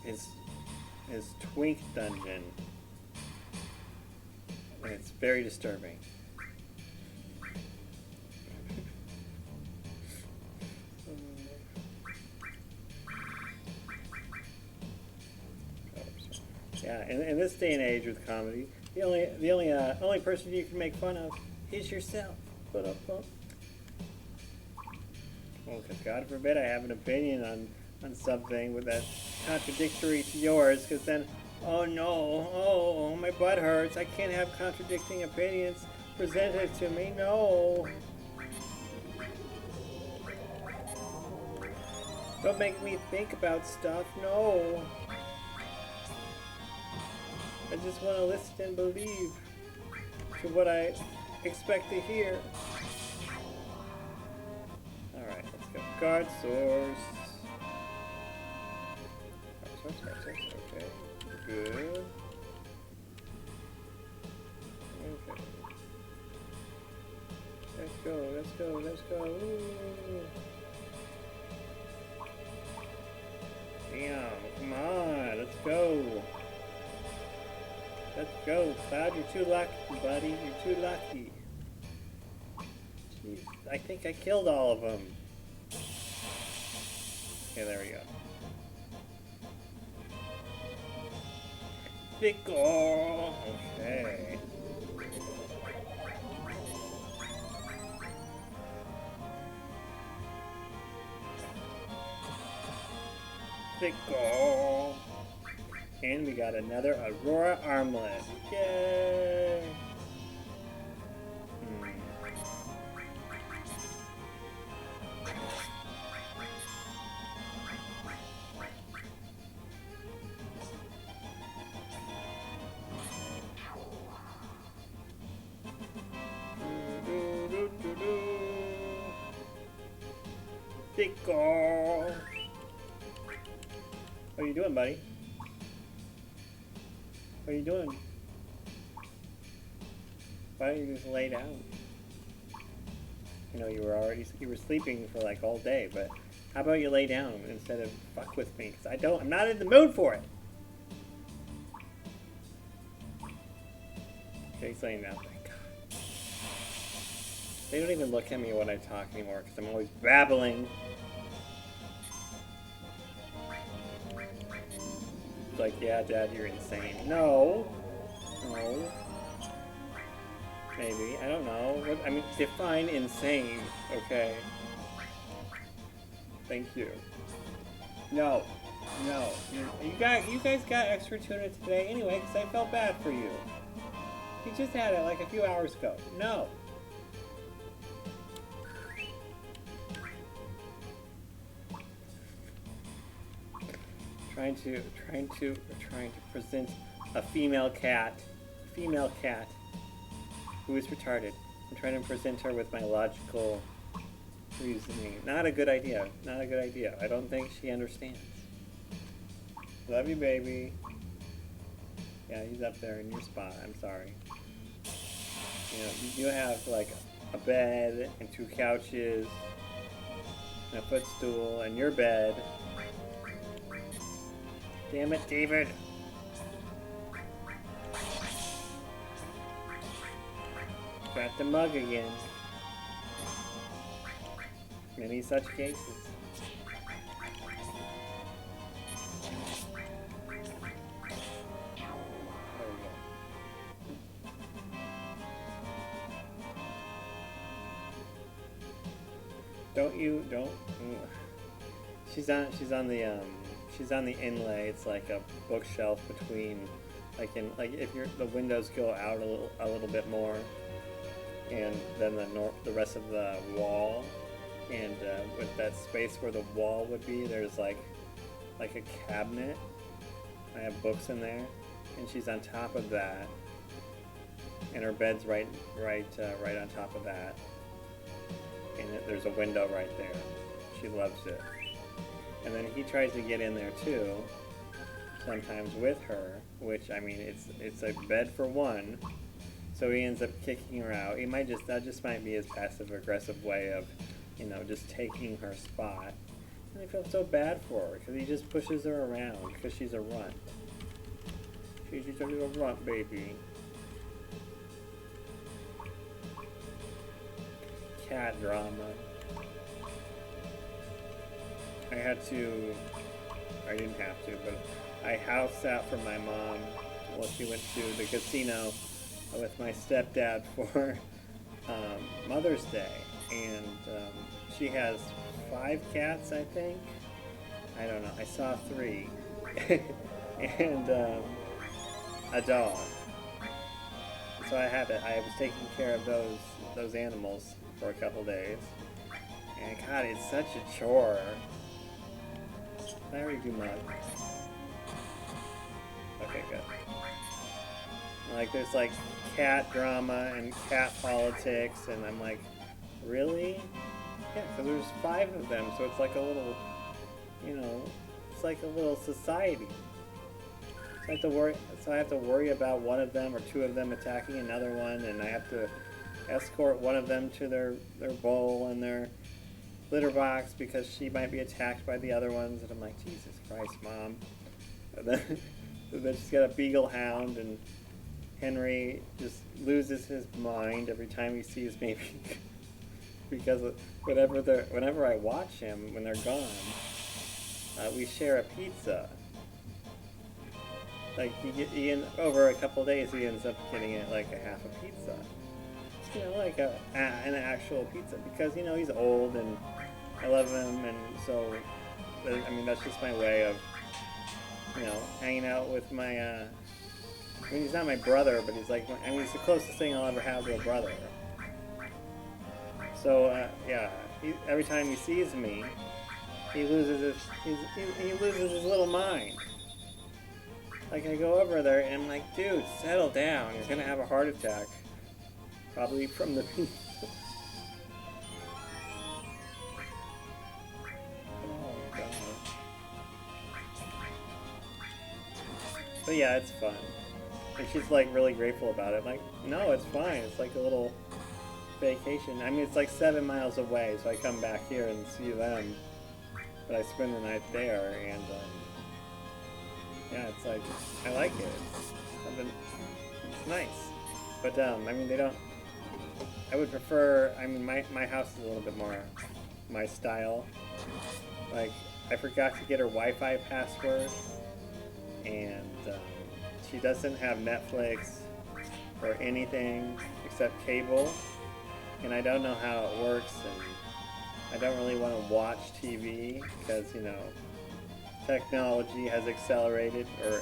his twink dungeon. And it's very disturbing. Yeah, in this day and age with comedy, the only person you can make fun of is yourself. Well, because God forbid I have an opinion on something that's contradictory to yours, because then, oh no, oh, my butt hurts. I can't have contradicting opinions presented to me. No. Don't make me think about stuff. No. I just want to listen and believe to what I expect to hear. Alright, let's go. Guard source. Guard source, okay. Good. Okay. Let's go, let's go, let's go. Ooh. Damn, come on, let's go. Let's go, Cloud. You're too lucky, buddy. You're too lucky. Jeez, I think I killed all of them. Okay, there we go. Fickle. Okay. Fickle. And we got another Aurora armlet. Yay! Fickle. What are you doing, buddy? What are you doing? Why don't you just lay down? You know, you were sleeping for like all day, but how about you lay down instead of fuck with me? Because I'm not in the mood for it. Okay, he's laying down, thank God. They don't even look at me when I talk anymore because I'm always babbling. Like, yeah, Dad, you're insane. No. No. Maybe. I don't know. I mean, define insane, okay? Thank you. No. No. You guys got extra tuna today anyway, because I felt bad for you. You just had it like a few hours ago. No. Trying to present a female cat who is retarded. I'm trying to present her with my logical reasoning. Not a good idea. Not a good idea. I don't think she understands. Love you, baby. Yeah, he's up there in your spot. I'm sorry. You know, you have like a bed and 2 couches and a footstool and your bed. Damn it, David. Got the mug again. Many such cases. Don't. She's on the inlay. It's like a bookshelf between, like if the windows go out a little bit more, and then the rest of the wall, and with that space where the wall would be, there's like a cabinet. I have books in there, and she's on top of that, and her bed's right on top of that. And there's a window right there. She loves it. And then he tries to get in there too, sometimes with her, which, I mean, it's a bed for one, so he ends up kicking her out. That just might be his passive aggressive way of, you know, just taking her spot. And I feel so bad for her, because he just pushes her around, because she's a runt. She's a little runt baby. Cat drama. I didn't have to, but I house sat for my mom while she went to the casino with my stepdad for Mother's Day, and she has 5 cats, I think. I don't know. I saw 3, and a dog. So I was taking care of those animals for a couple days, and God, it's such a chore. I already do mud. Okay, good. Like, there's like cat drama and cat politics, and I'm like, really? Yeah, because there's 5 of them, so it's like a little, you know, it's like a little society. So I have to worry about one of them or 2 of them attacking another one, and I have to escort one of them to their bowl and their litter box because she might be attacked by the other ones. And I'm like, Jesus Christ, Mom. And then she's got a beagle hound, and Henry just loses his mind every time he sees me because whenever I watch him when they're gone, we share a pizza. Like, over a couple days, he ends up getting it like a half a pizza. You know, like an actual pizza, because, you know, he's old and I love him, and so, I mean, that's just my way of, you know, hanging out with my, I mean, he's not my brother, but he's like, I mean, he's the closest thing I'll ever have to a brother. So, yeah, every time he sees me, he loses his little mind. Like, I go over there and I'm like, dude, settle down, you're gonna have a heart attack. Probably from the pizza. Oh, God. But yeah, it's fun. And she's like really grateful about it. I'm like, no, it's fine. It's like a little vacation. I mean, it's like 7 miles away, so I come back here and see them. But I spend the night there, and yeah, it's like, I like it. It's nice. But I mean, they don't. I would prefer, I mean, my house is a little bit more my style. Like, I forgot to get her Wi-Fi password, and she doesn't have Netflix or anything except cable, and I don't know how it works, and I don't really want to watch TV because, you know, technology has accelerated or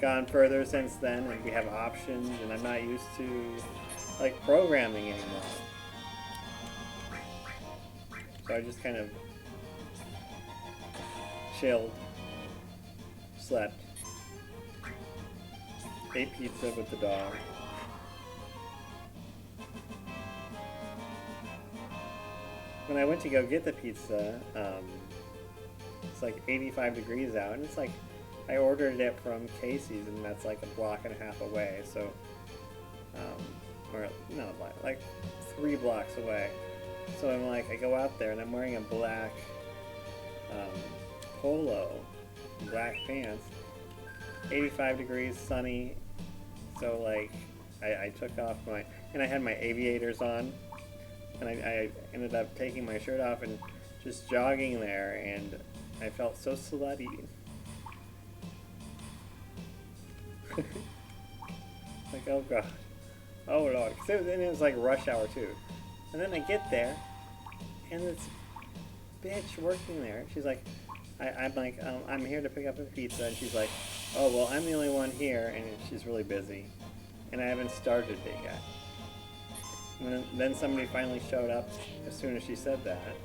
gone further since then, and we have options, and I'm not used to like programming anymore. So I just kind of chilled, slept, ate pizza with the dog. when I went to go get the pizza, it's like 85 degrees out, and it's like, I ordered it from Casey's, and that's like a block and a half away, so, or, no, like 3 blocks away. So I'm like, I go out there, and I'm wearing a black, polo, black pants, 85 degrees, sunny, so like, I took off and I had my aviators on, and I ended up taking my shirt off and just jogging there, and I felt so slutty. Like, oh god, oh lord, and it was like rush hour too. And then I get there, and this bitch working there, she's like, I'm like, I'm here to pick up a pizza, and she's like, oh well, I'm the only one here, and she's really busy, and I haven't started it yet. And then somebody finally showed up as soon as she said that,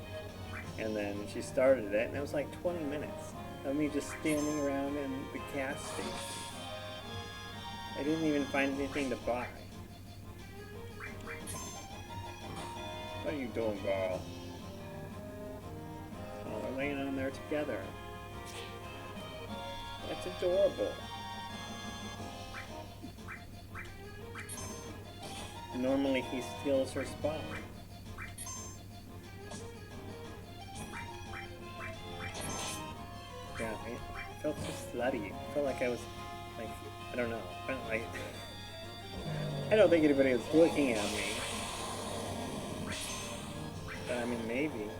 and then she started it, and it was like 20 minutes of me just standing around in the gas station. I didn't even find anything to buy. What are you doing, girl? Oh, they're laying on there together. That's adorable. Normally he steals her spot. Yeah, I felt so slutty. I felt like I was, like, I don't know. I don't think anybody was looking at me. But I mean, maybe.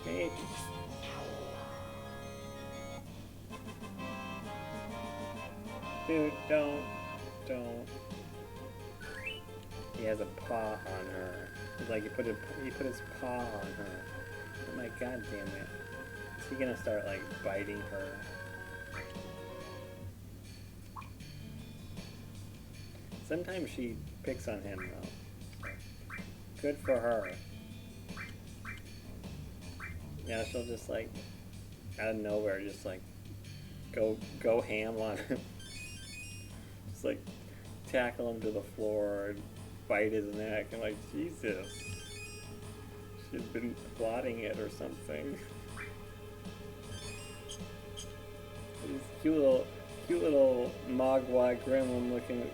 Maybe. Dude, don't. He has a paw on her. It's like he put his paw on her. Oh my god damn it. Is he gonna start like biting her? Sometimes she picks on him though. Good for her. Yeah, she'll just like out of nowhere just like go ham on him. Just like tackle him to the floor and bite his neck. I'm like, Jesus. She's been plotting it or something. This cute little mogwai gremlin looking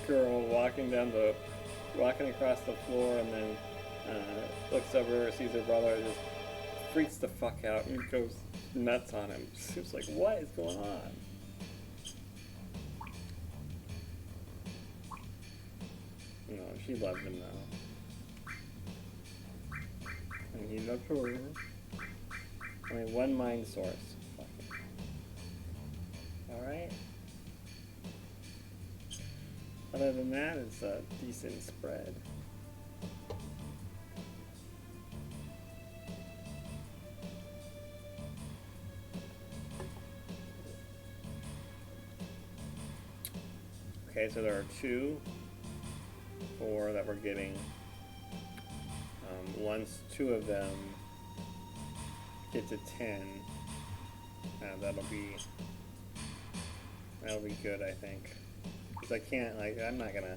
girl walking across the floor, and then looks over, sees her brother, and just freaks the fuck out and goes nuts on him. She's like, what is going on? No, she loves him though. And he loves her. Only one mind source. Alright. Other than that, it's a decent spread. Okay, so there are 4 that we're getting. Once 2 of them get to 10, that'll be good, I think. Because I can't, I'm not gonna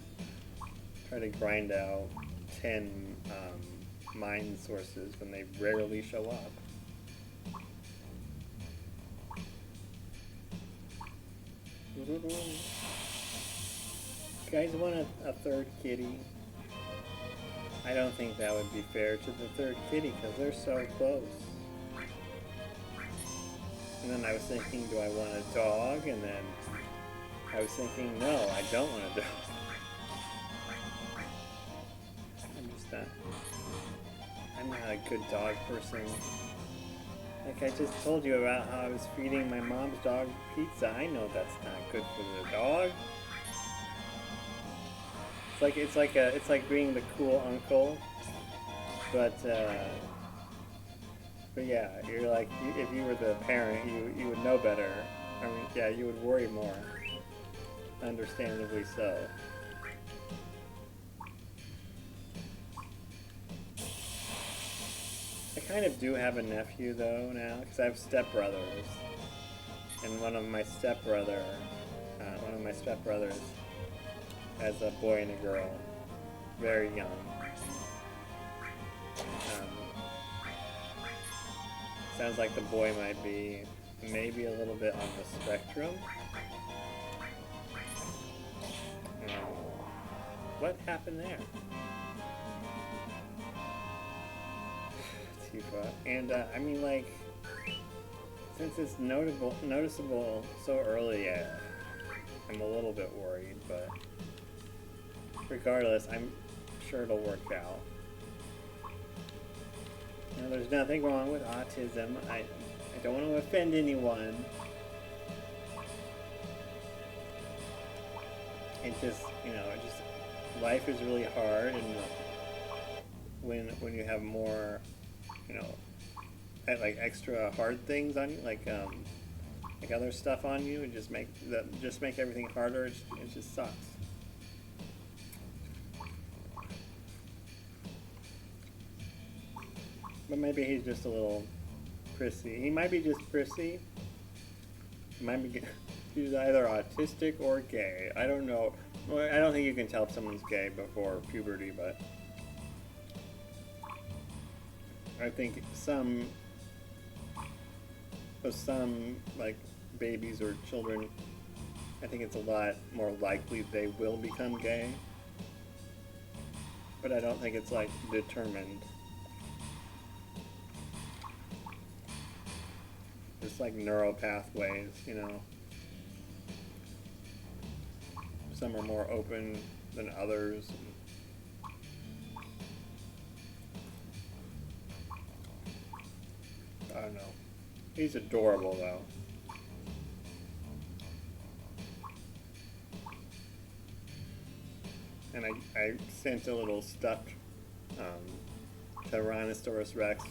try to grind out 10 mind sources when they rarely show up. You guys want a third kitty? I don't think that would be fair to the third kitty because they're so close. And then I was thinking, do I want a dog? And then I was thinking, no, I don't want a dog. I'm not a good dog person. Like I just told you about how I was feeding my mom's dog pizza. I know that's not good for the dog. It's like being the cool uncle, but yeah, you're like, if you were the parent, you would know better. I mean, yeah, you would worry more. Understandably so. I kind of do have a nephew though now, because I have stepbrothers, and one of my stepbrothers has a boy and a girl, very young. Sounds like the boy might be maybe a little bit on the spectrum. What happened there? Tifa. And I mean, like, since it's noticeable so early, I'm a little bit worried, but regardless, I'm sure it'll work out. You know, there's nothing wrong with autism. I don't want to offend anyone. It just, you know, life is really hard, and when you have more, you know, like extra hard things on you, like other stuff on you, and just make everything harder. It just sucks. But maybe he's just a little prissy. He might be just prissy. He might be. He's either autistic or gay. I don't know. Well, I don't think you can tell if someone's gay before puberty, but I think some like babies or children, I think it's a lot more likely they will become gay. But I don't think it's like determined. It's like neural pathways, you know. Some are more open than others. I don't know. He's adorable, though. And I sent a little stuffed Tyrannosaurus Rex.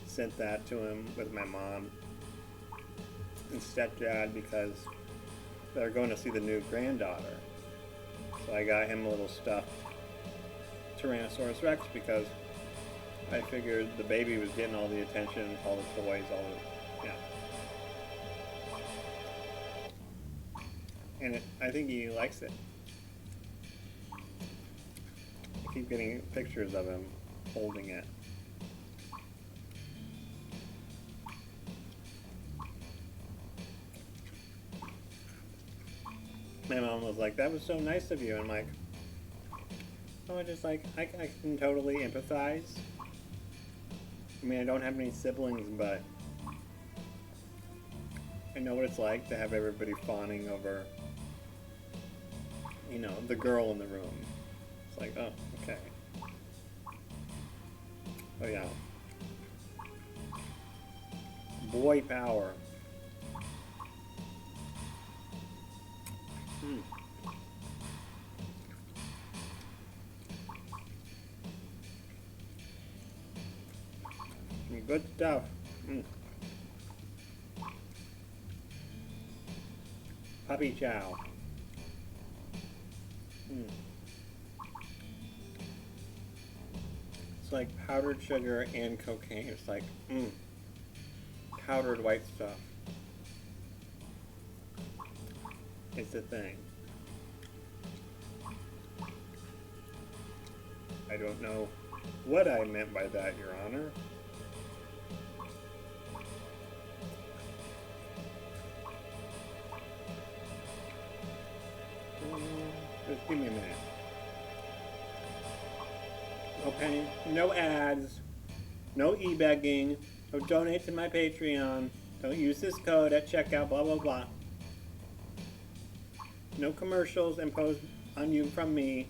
Sent that to him with my mom and stepdad because they're going to see the new granddaughter. So I got him a little stuffed Tyrannosaurus Rex because I figured the baby was getting all the attention, all the toys, And I think he likes it. I keep getting pictures of him holding it. My mom was like, "That was so nice of you." And I'm like, oh, just like, I can totally empathize. I mean, I don't have any siblings, but I know what it's like to have everybody fawning over, you know, the girl in the room. It's like, oh, okay. Oh, yeah. Boy power. Good stuff. Puppy chow. It's like powdered sugar and cocaine. It's like, powdered white stuff. It's a thing. I don't know what I meant by that, Your Honor. Just give me a minute. No penny, no ads, no e-begging, no donate to my Patreon, don't use this code at checkout, blah, blah, blah. No commercials imposed on you from me.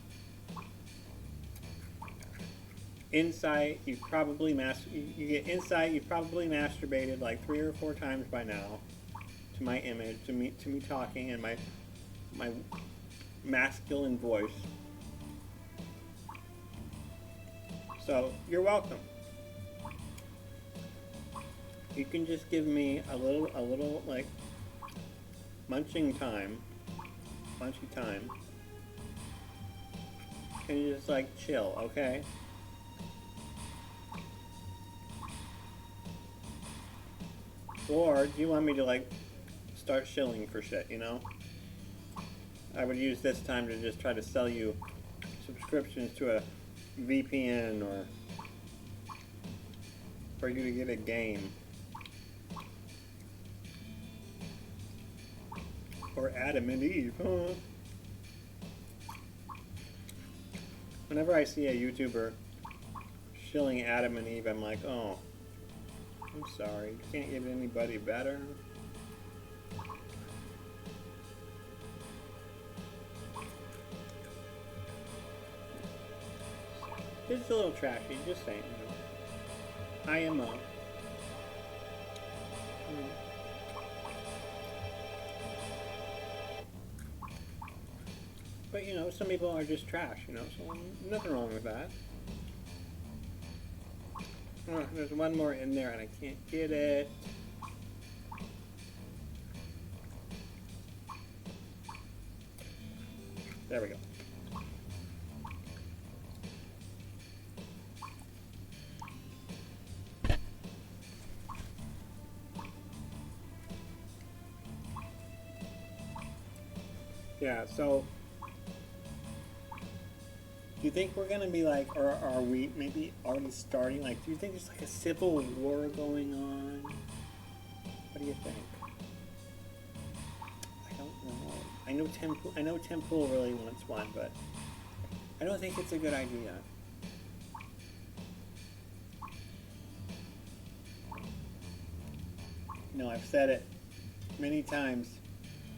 Insight, you've probably you get insight, you've probably masturbated like 3 or 4 times by now to my image, to me talking and my masculine voice. So, you're welcome. You can just give me a little like munchy time, and you just like chill, okay? Or do you want me to like start shilling for shit, you know? I would use this time to just try to sell you subscriptions to a VPN or for you to get a game. Or Adam and Eve, huh? Whenever I see a YouTuber shilling Adam and Eve, I'm like, oh, I'm sorry. You can't get anybody better. It's a little trashy, just saying, you know. IMO. But, you know, some people are just trash, you know, so nothing wrong with that. Oh, there's one more in there and I can't get it. There we go. Yeah, so do you think we're gonna be like, or are we maybe already starting? Like, do you think there's like a civil war going on? What do you think? I don't know. I know Tim Pool really wants one, but I don't think it's a good idea. You know, I've said it many times,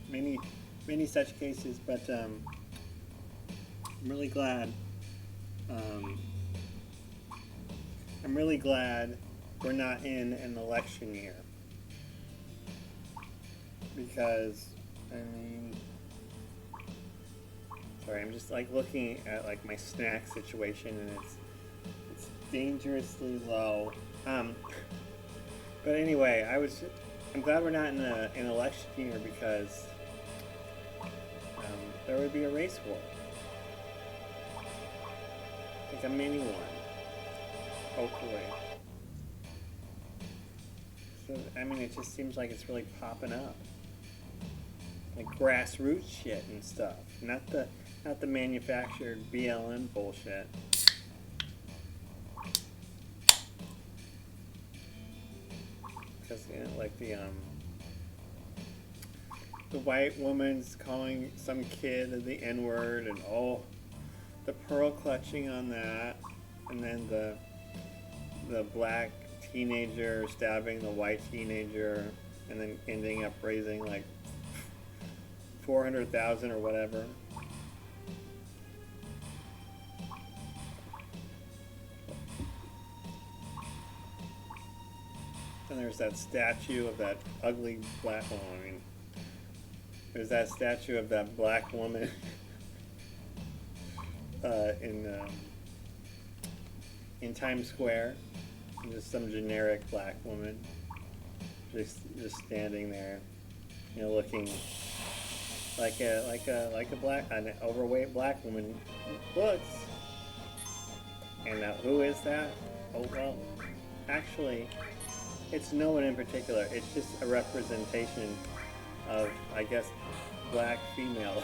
many such cases, but I'm really glad. I'm really glad we're not in an election year, because I mean, sorry, I'm just like looking at like my snack situation, and it's dangerously low. But anyway, I'm glad we're not in an election year, because there would be a race war. Like a mini one, hopefully. So, I mean, it just seems like it's really popping up. Like grassroots shit and stuff. Not the manufactured BLM bullshit. Because, you know, like the white woman's calling some kid the N-word, and oh, the pearl clutching on that, and then the black teenager stabbing the white teenager, and then ending up raising like 400,000 or whatever. And there's that statue of that ugly black woman. I mean, there's that statue of that black woman in Times Square, just some generic black woman, just standing there, you know, looking like an overweight black woman looks. And now, who is that? Oh well, actually, it's no one in particular. It's just a representation of, I guess, black females.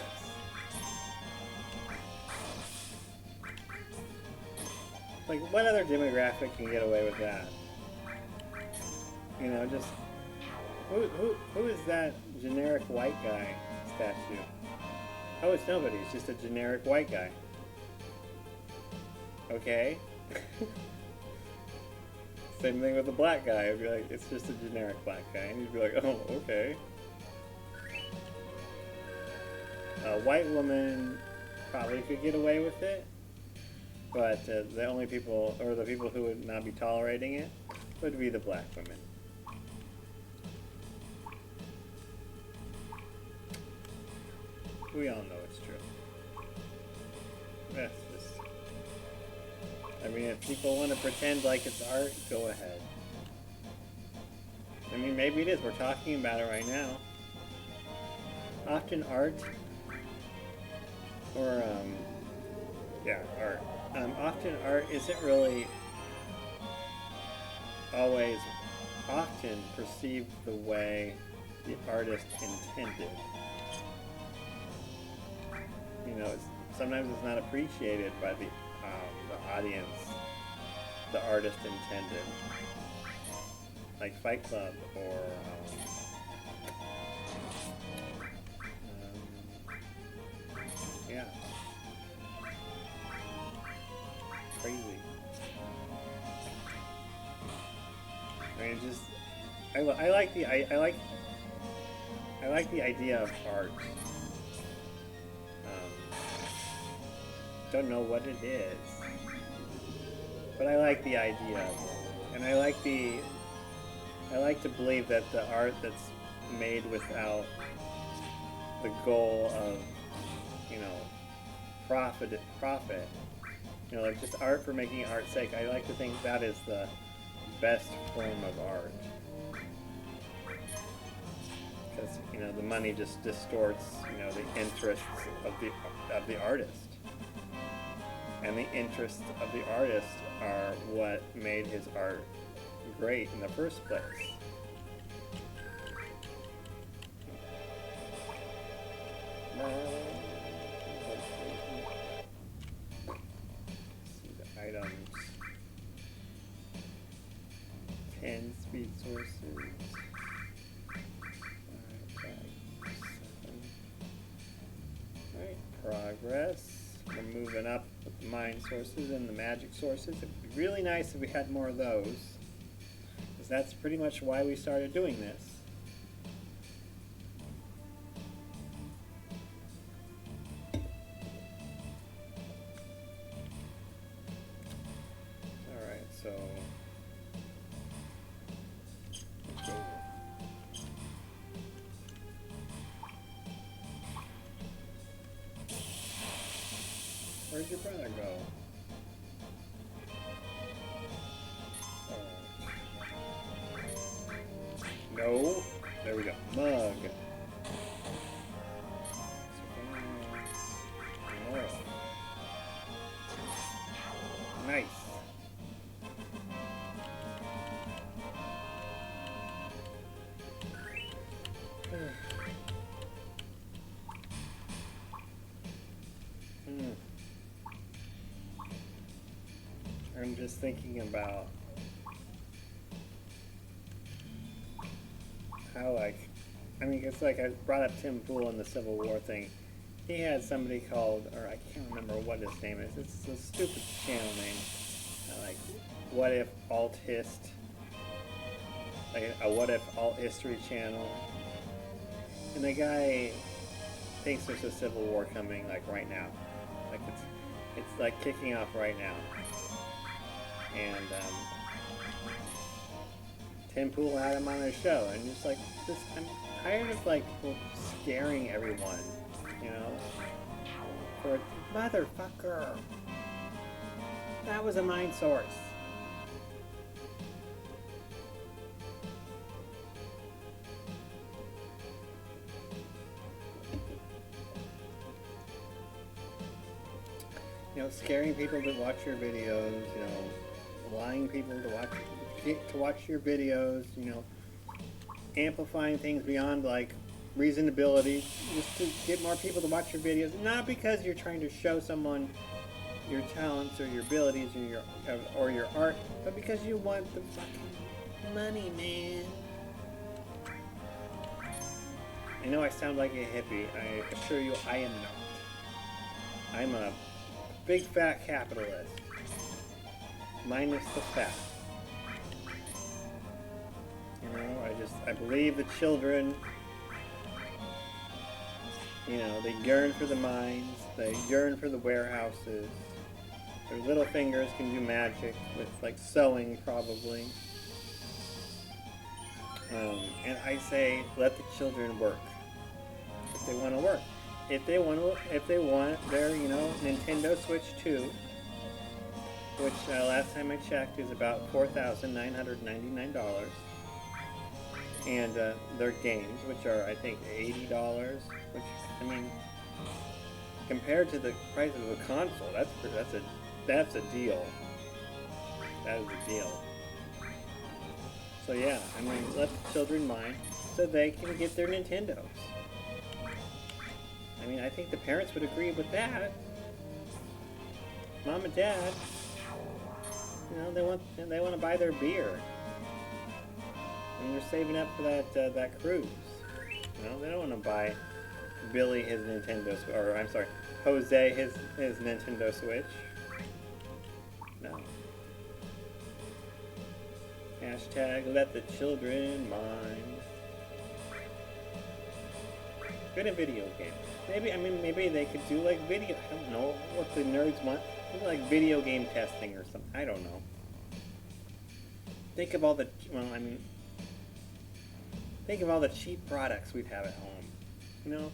Like, what other demographic can get away with that? You know, just who is that generic white guy statue? Oh, it's nobody. It's just a generic white guy. Okay. Same thing with the black guy. I'd be like, it's just a generic black guy, and you'd be like, oh, okay. A white woman probably could get away with it. But the only people, or the people who would not be tolerating it, would be the black women. We all know it's true. That's just... I mean, if people want to pretend like it's art, go ahead. I mean, maybe it is. We're talking about it right now. Often art, or, yeah, art. Often art isn't really always often perceived the way the artist intended. You know, sometimes it's not appreciated by the audience the artist intended. Like Fight Club, or I like the idea of art. Don't know what it is, but I like the idea of it, and I like to believe that the art that's made without the goal of, you know, profit, you know, like just art for making art's sake. I like to think that is the best form of art, because, you know, the money just distorts, you know, the interests of the artist. And the interests of the artist are what made his art great in the first place. See the items. 10 speed sources. 5, 7. Alright, progress. We're moving up with the mine sources and the magic sources. It'd be really nice if we had more of those, because that's pretty much why we started doing this. Alright, so where'd your brother go? No. There we go. Mug. Oh. Nice. I'm just thinking about how, like, I mean, it's like I brought up Tim Pool in the Civil War thing. He had somebody called, or I can't remember what his name is. It's a stupid channel name. Like, what if alt hist? Like a what if alt history channel. And the guy thinks there's a civil war coming, like right now. Like it's like kicking off right now. And Tim Pool had him on his show, and just like this, I'm tired of like scaring everyone, you know. For motherfucker, that was a mine source. You know, scaring people to watch your videos, you know, lying people to watch your videos, you know, amplifying things beyond like reasonability, just to get more people to watch your videos, not because you're trying to show someone your talents or your abilities or your art, but because you want the fucking money, man. I know I sound like a hippie. I assure you I am not. I'm a big fat capitalist. Minus the fat. You know, I believe the children, you know, they yearn for the mines, they yearn for the warehouses. Their little fingers can do magic with, like, sewing, probably. And I say, let the children work. If they want to work. If they want their, you know, Nintendo Switch 2, which last time I checked is about $4,999, and their games, which are I think $80, which, I mean, compared to the price of a console, that's a deal. That is a deal. So yeah, I mean, let the children mine so they can get their Nintendos. I mean, I think the parents would agree with that. Mom and Dad, you know, they want to buy their beer. I mean, they're saving up for that cruise. You know, they don't want to buy Billy his Nintendo, or I'm sorry, Jose his Nintendo Switch. No. Hashtag let the children mind. Good in video game. Maybe, I mean, maybe they could do like video, I don't know what the nerds want. Maybe like video game testing or something. I don't know. Think of all the, well, I mean, think of all the cheap products we'd have at home. You know?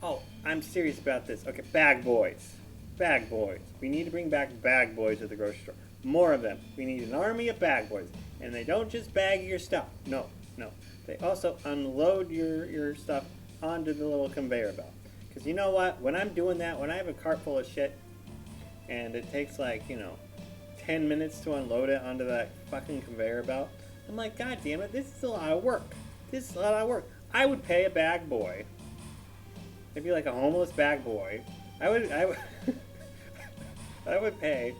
Oh, I'm serious about this. Okay, bag boys. Bag boys. We need to bring back bag boys at the grocery store. More of them. We need an army of bag boys. And they don't just bag your stuff. No, no. They also unload your stuff onto the little conveyor belt. Because you know what? When I'm doing that, when I have a cart full of shit, and it takes like, 10 minutes to unload it onto that fucking conveyor belt, I'm like, God damn it, this is a lot of work. This is a lot of work. I would pay a bag boy, maybe like a homeless bag boy. I would I would pay,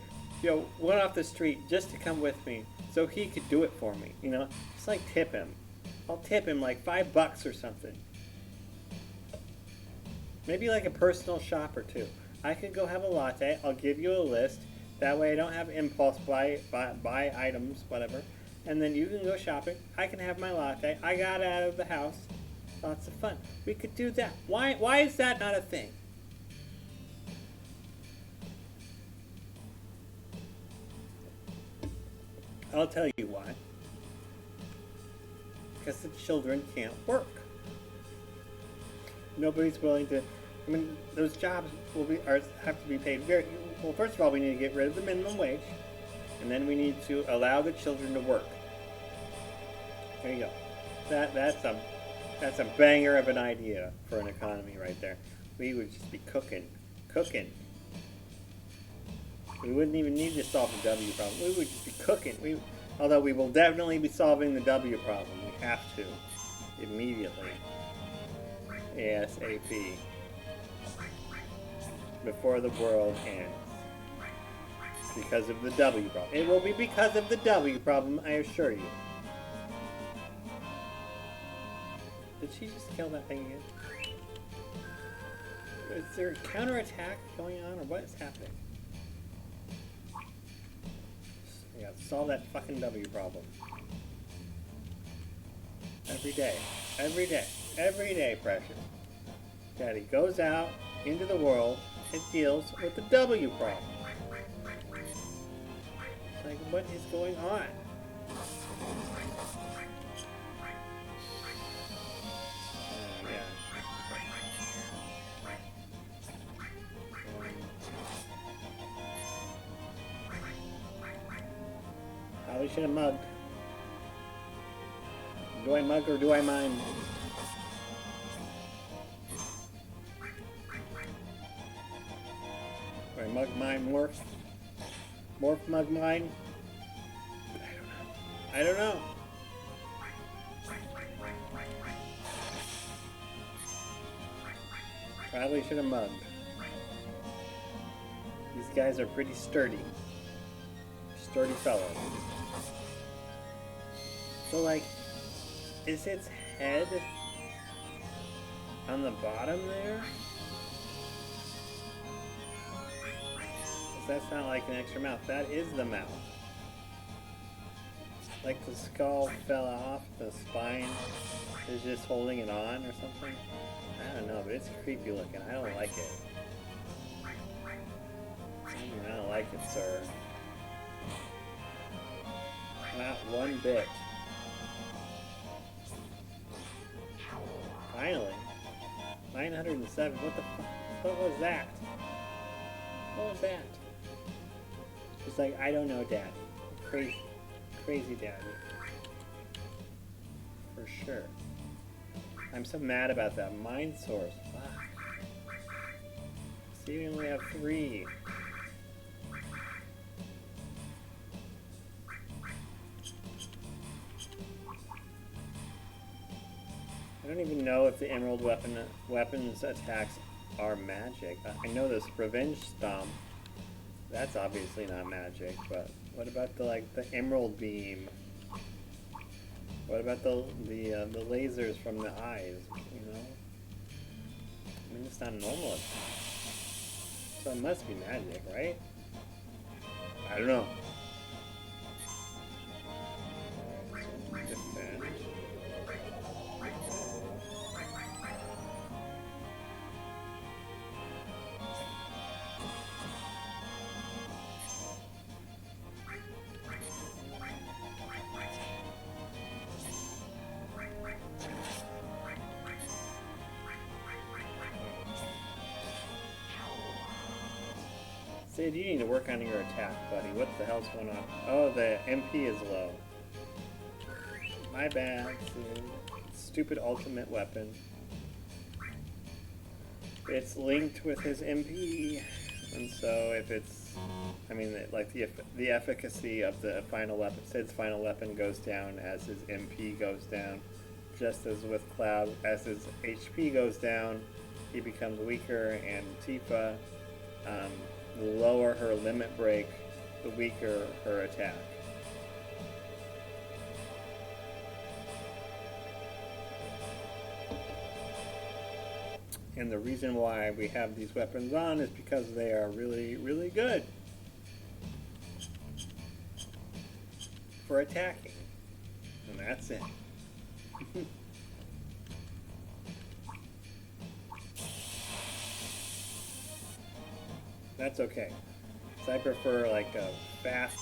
one off the street just to come with me so he could do it for me. Just like tip him. I'll tip him like $5 or something. Maybe like a personal shopper too. I could go have a latte. I'll give you a list. That way I don't have impulse buy items, whatever. And then you can go shopping. I can have my latte. I got out of the house. Lots of fun. We could do that. Why is that not a thing? I'll tell you why. Because the children can't work. Nobody's willing to. I mean, those jobs have to be paid very well. First of all, we need to get rid of the minimum wage, and then we need to allow the children to work. There you go. That's a banger of an idea for an economy right there. We would just be cooking. We wouldn't even need to solve the W problem. We would just be cooking. Although we will definitely be solving the W problem. We have to immediately. ASAP. Before the world ends. Because of the W problem. It will be because of the W problem, I assure you. Did she just kill that thing again? Is there a counterattack going on, or what is happening? We gotta solve that fucking W problem. Every day. Every day. Every day, Precious. Daddy goes out into the world and deals with the W problem. It's like, what is going on? Yeah. Probably should have mugged. Do I mug or do I mime? Do I mug, mime, morph? Morph, mug, mine? I don't know. Probably should have mugged. These guys are pretty sturdy. Sturdy fellows. So like, is its head on the bottom there? That's not like an extra mouth. That is the mouth. Like the skull fell off, the spine is just holding it on or something. I don't know, but it's creepy looking. I don't like it. I don't like it, sir. Not one bit. Finally. 907. What the fuck? What was that? What was that? It's like, I don't know, Daddy. Crazy. Crazy Daddy. For sure. I'm so mad about that mind source. Fuck. See, we only have 3. I don't even know if the emerald weapons attacks are magic. I know this revenge stomp. That's obviously not magic, but what about the emerald beam? What about the lasers from the eyes? You know, I mean, it's not normal attack, so it must be magic, right? I don't know. Sid, you need to work on your attack, buddy. What the hell's going on? Oh, the MP is low. My bad, Sid. Stupid ultimate weapon. It's linked with his MP, and so if it's, I mean, like the efficacy of the final weapon, Sid's final weapon goes down as his MP goes down. Just as with Cloud, as his HP goes down, he becomes weaker, and Tifa, the lower her limit break, the weaker her attack. And the reason why we have these weapons on is because they are really, really good for attacking. And that's it. That's okay. So I prefer like a fast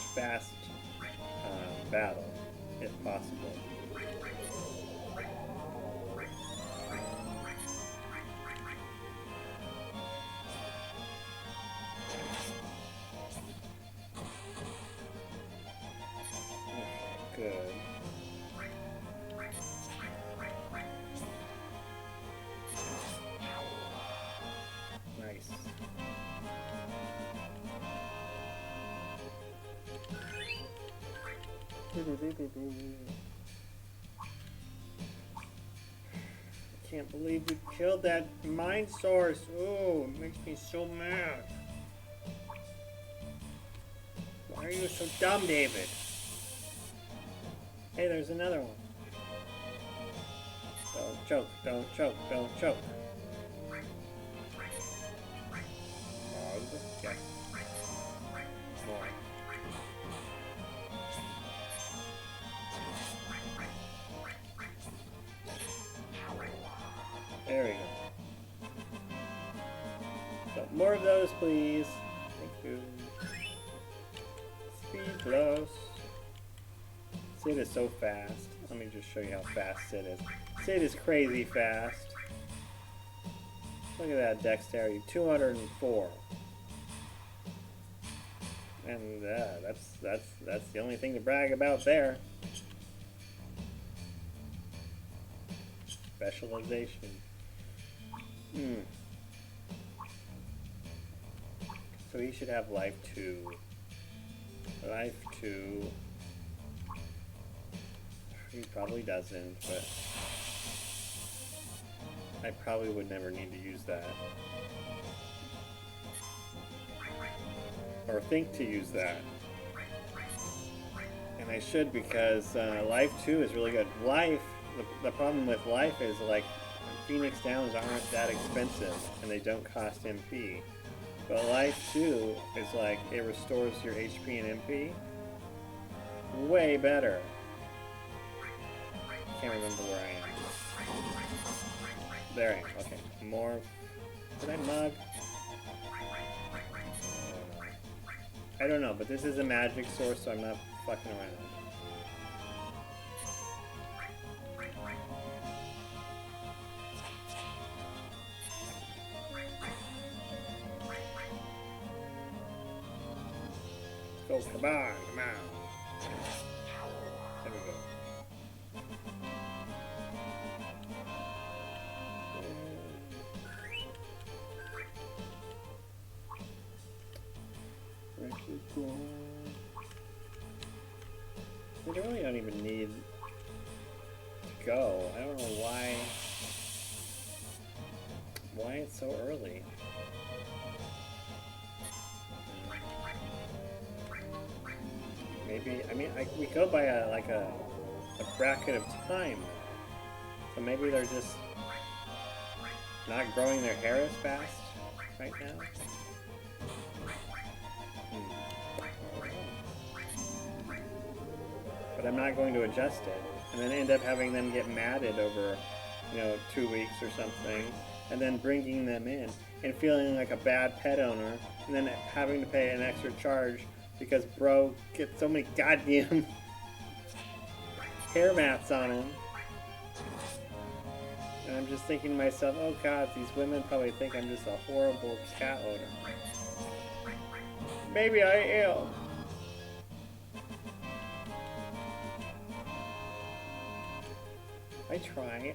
battle, if possible. Good. Nice. I can't believe we killed that mind source. Oh, it makes me so mad. Why are you so dumb, David? Hey, there's another one. Don't choke, don't choke, don't choke. Yes. More. There we go. So, more of those, please. Thank you. Speed close. Sid is so fast. Let me just show you how fast Sid is. Sid is crazy fast. Look at that dexterity, 204. And that's the only thing to brag about there. Specialization. So he should have life 2. Life 2. He probably doesn't, but I probably would never need to use that. Or think to use that. And I should, because life 2 is really good. Life, the problem with life is like Phoenix Downs aren't that expensive and they don't cost MP. But life 2 is like, it restores your HP and MP way better. Can't remember where I am. There I am. Okay. More. Did I mug? I don't know, but this is a magic source, so I'm not fucking around. Go, come on, come on. There we go. We really don't even need to go. I don't know why it's so early. Maybe, I mean, we go by a bracket of time. So maybe they're just not growing their hair as fast right now. But I'm not going to adjust it, and then end up having them get matted over, 2 weeks or something, and then bringing them in and feeling like a bad pet owner, and then having to pay an extra charge because bro gets so many goddamn hair mats on him. And I'm just thinking to myself, oh god, these women probably think I'm just a horrible cat owner. Maybe I am. I try.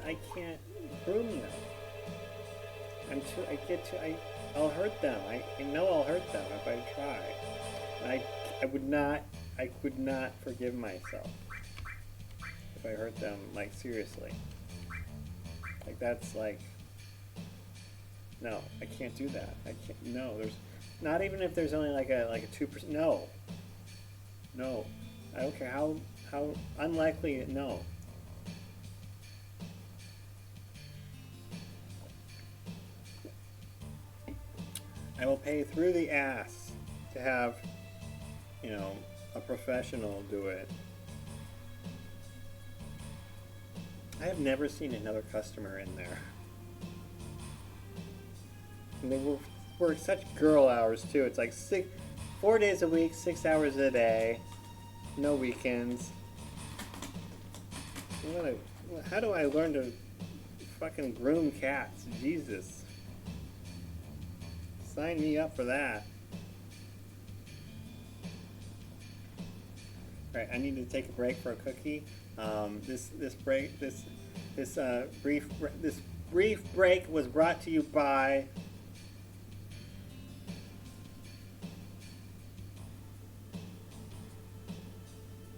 I can't groom them. I'll hurt them. I know I'll hurt them if I try. I could not forgive myself if I hurt them, like, seriously. Like, that's like, no, I can't do that. I can't, no, there's, not even if there's only like a 2%, no. I don't care how unlikely, no. I will pay through the ass to have, you know, a professional do it. I have never seen another customer in there. And they work such girl hours too. It's like 4 days a week, 6 hours a day, no weekends. How do I learn to fucking groom cats? Jesus. Sign me up for that. Alright, I need to take a break for a cookie. This brief break was brought to you by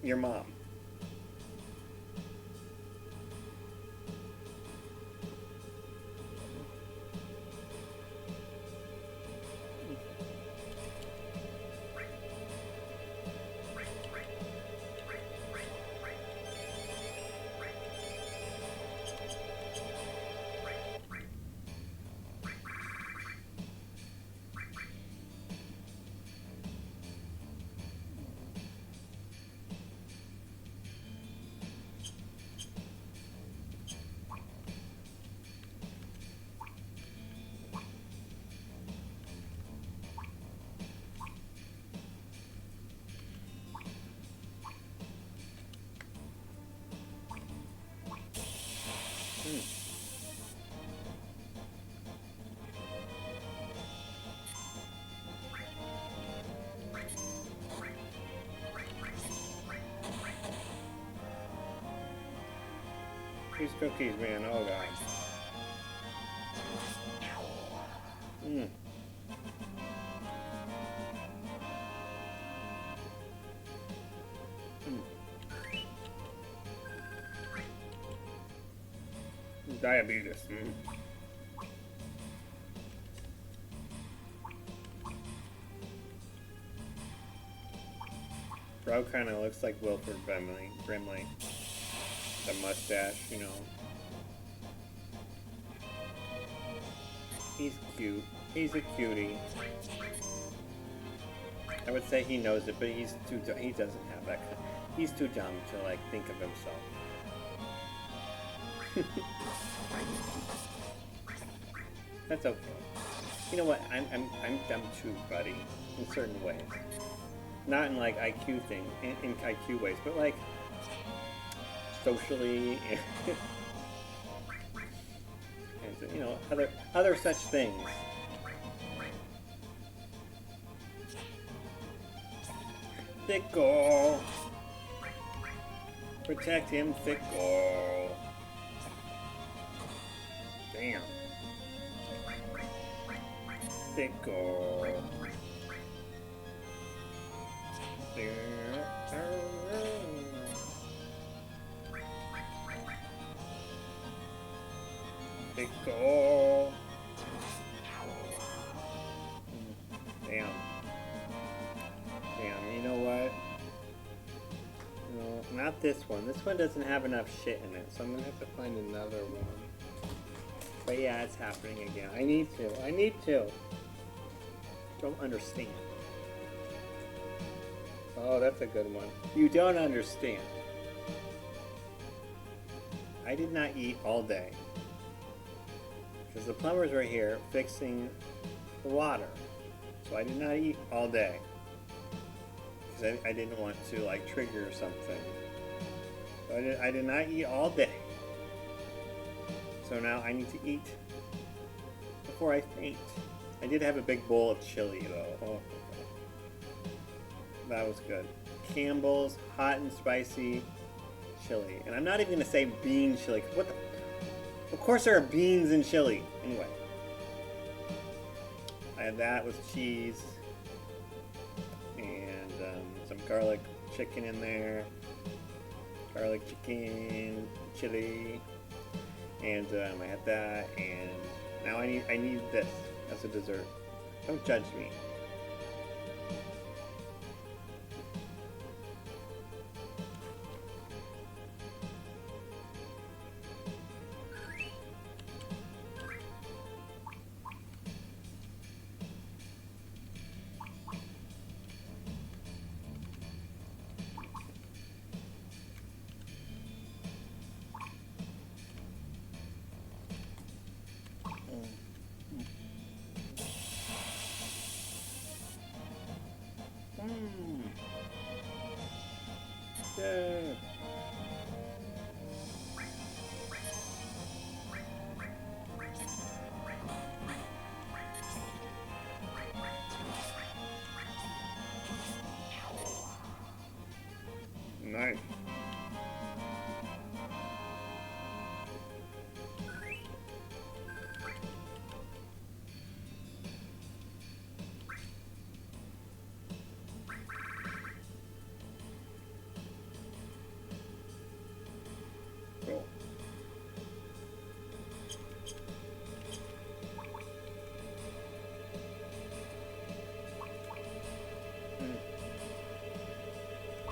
your mom. These cookies, man, oh god. Diabetes. Bro kind of looks like Wilford Brimley. The mustache, you know. He's cute. He's a cutie. I would say he knows it, but he's too. He doesn't have that. He's too dumb to like think of himself. That's okay. You know what? I'm dumb too, buddy. In certain ways. Not in like IQ thing, in IQ ways, but like socially and, and you know, other such things. Fickle. Protect him, Fickle. Damn. Fickle. Fickle. Damn. Damn, you know what? No, not this one. This one doesn't have enough shit in it, so I'm gonna have to find another one. But yeah, it's happening again. I need to. Don't understand. Oh, that's a good one. You don't understand. I did not eat all day. Because the plumbers were here fixing the water. So I did not eat all day. Because I didn't want to like trigger something. So I did not eat all day. So now I need to eat before I faint. I did have a big bowl of chili though. Oh, that was good. Campbell's hot and spicy chili. And I'm not even gonna say bean chili. What the? Of course there are beans in chili. Anyway. I had that with cheese. And some garlic chicken in there. Garlic chicken, chili. And I had that, and now I need this as a dessert. Don't judge me. Yay. Nice. Cool.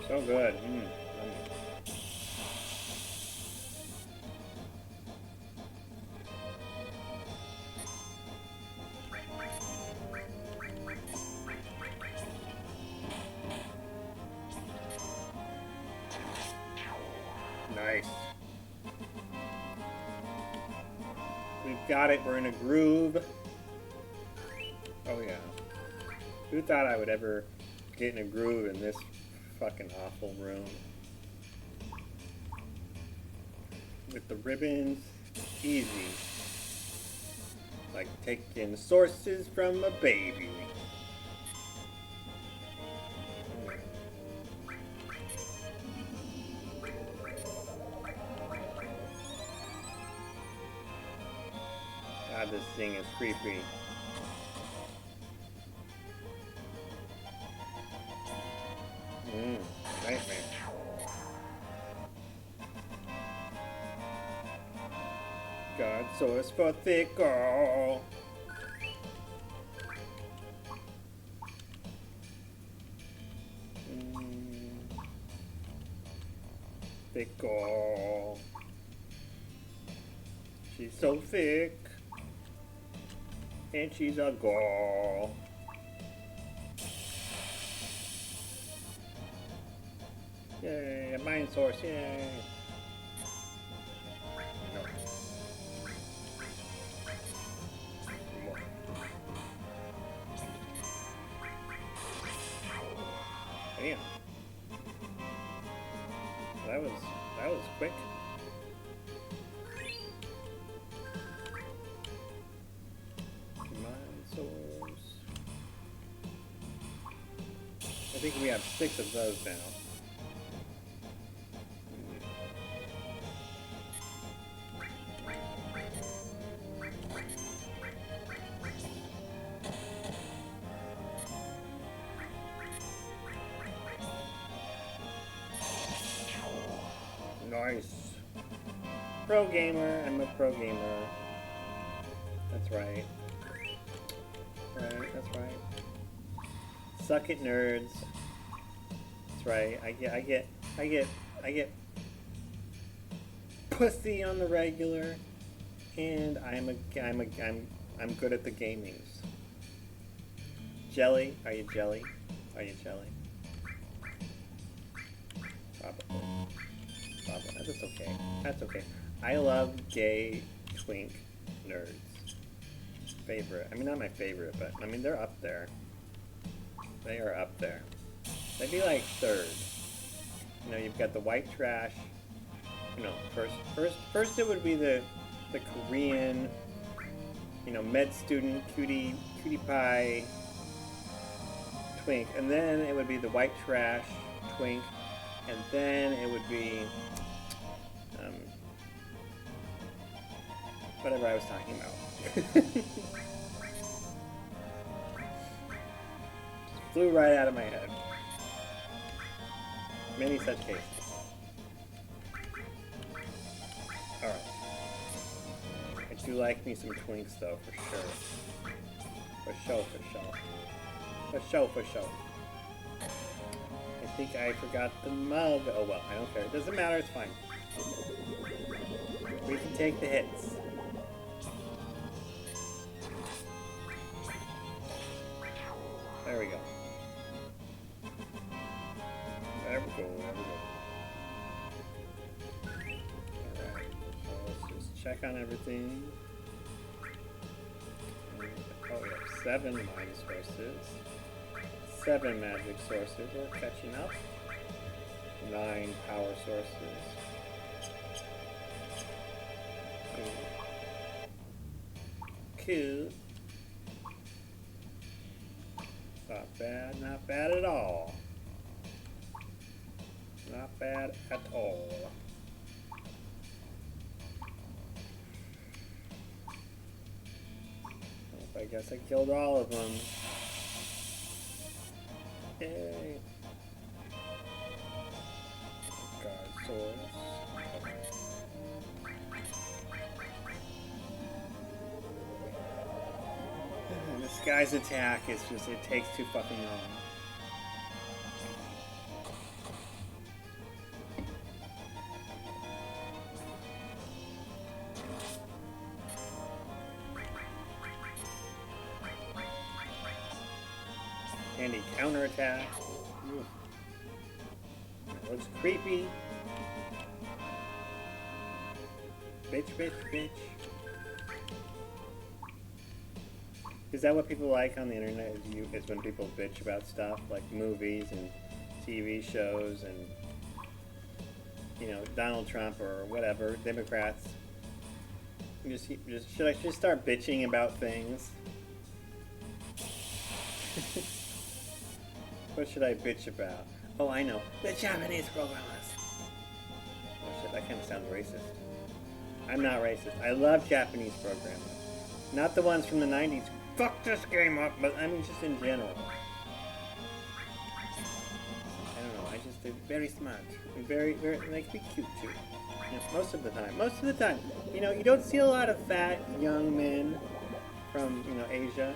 So good. Nice. We've got it. We're in a groove. Oh yeah. Who thought I would ever get in a groove in this fucking awful room? With the ribbons, easy. Like taking sources from a baby. God, this thing is creepy. Nightmare. God, source for thick girl. Thick girl. She's so thick. And she's a girl. Yay, a mind source, yay. No. More. Damn. That was quick. Mind source. I think we have 6 of those now. Nice. Pro gamer. I'm a pro gamer. That's right. Right, that's right. Suck it, nerds. That's right. I get pussy on the regular, and I'm good at the gamings. Jelly? Are you jelly? Are you jelly? Probably. That's okay. That's okay. I love gay twink nerds. Favorite. I mean, not my favorite, but I mean, they're up there. They are up there. They'd be like third. You know, you've got the white trash. You know, first it would be the Korean, you know, med student, cutie pie, twink, and then it would be the white trash twink, and then it would be whatever I was talking about. Flew right out of my head. Many such cases. Alright. I do like me some twinks though, for sure. For sure, for sure. For sure, for sure. I think I forgot the mug. Oh well, I don't care. It doesn't matter, it's fine. We can take the hits. There we go. There we go, there we go. Alright, so let's just check on everything. Oh, we have 7 mind sources. 7 magic sources. We're catching up. 9 power sources. Cool. Not bad at all. Not bad at all. I guess I killed all of them. Yay. Guard source. And this guy's attack is just, it takes too fucking long. Handy counterattack. That looks creepy. Bitch, bitch, bitch. Is that what people like on the internet? Is when people bitch about stuff like movies and TV shows and, you know, Donald Trump or whatever, Democrats. Should I just start bitching about things? What should I bitch about? Oh, I know. The Japanese programmers. Oh shit, that kind of sounds racist. I'm not racist. I love Japanese programmers. Not the ones from the 90s. Fuck this game up, but I mean just in general. I don't know, they're very smart. And very, they can be cute too. You know, most of the time. Most of the time. You know, you don't see a lot of fat, young men from, you know, Asia.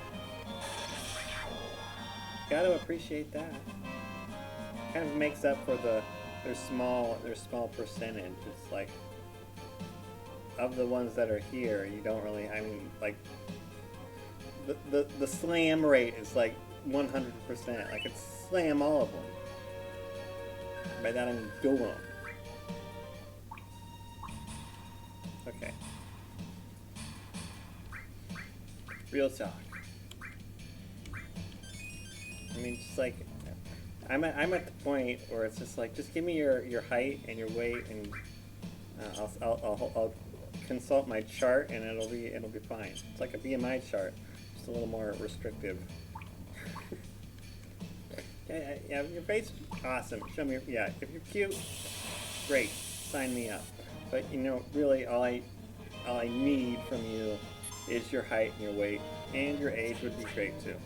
Gotta appreciate that. Kind of makes up for their small percentage. It's like, of the ones that are here, you don't really, I mean, like, the slam rate is like 100%. Like, it's slam all of them. By that I mean duel them. Okay. Real talk. I mean, just like, I'm at the point where it's just like, just give me your height and your weight, and I'll consult my chart, and it'll be fine. It's like a BMI chart, just a little more restrictive. Yeah, your face is awesome. Show me, yeah. If you're cute, great, sign me up. But you know, really, all I need from you is your height and your weight, and your age would be great too.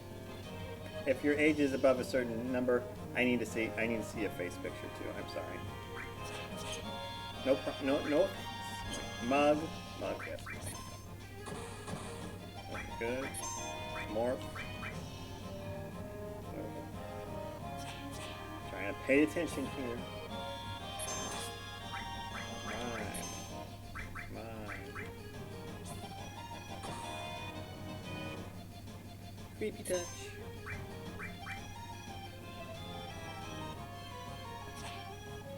If your age is above a certain number, I need to see a face picture too. I'm sorry. No. Mug, yes. Okay, good. Morph. Trying to pay attention here. Mine. Creepy touch.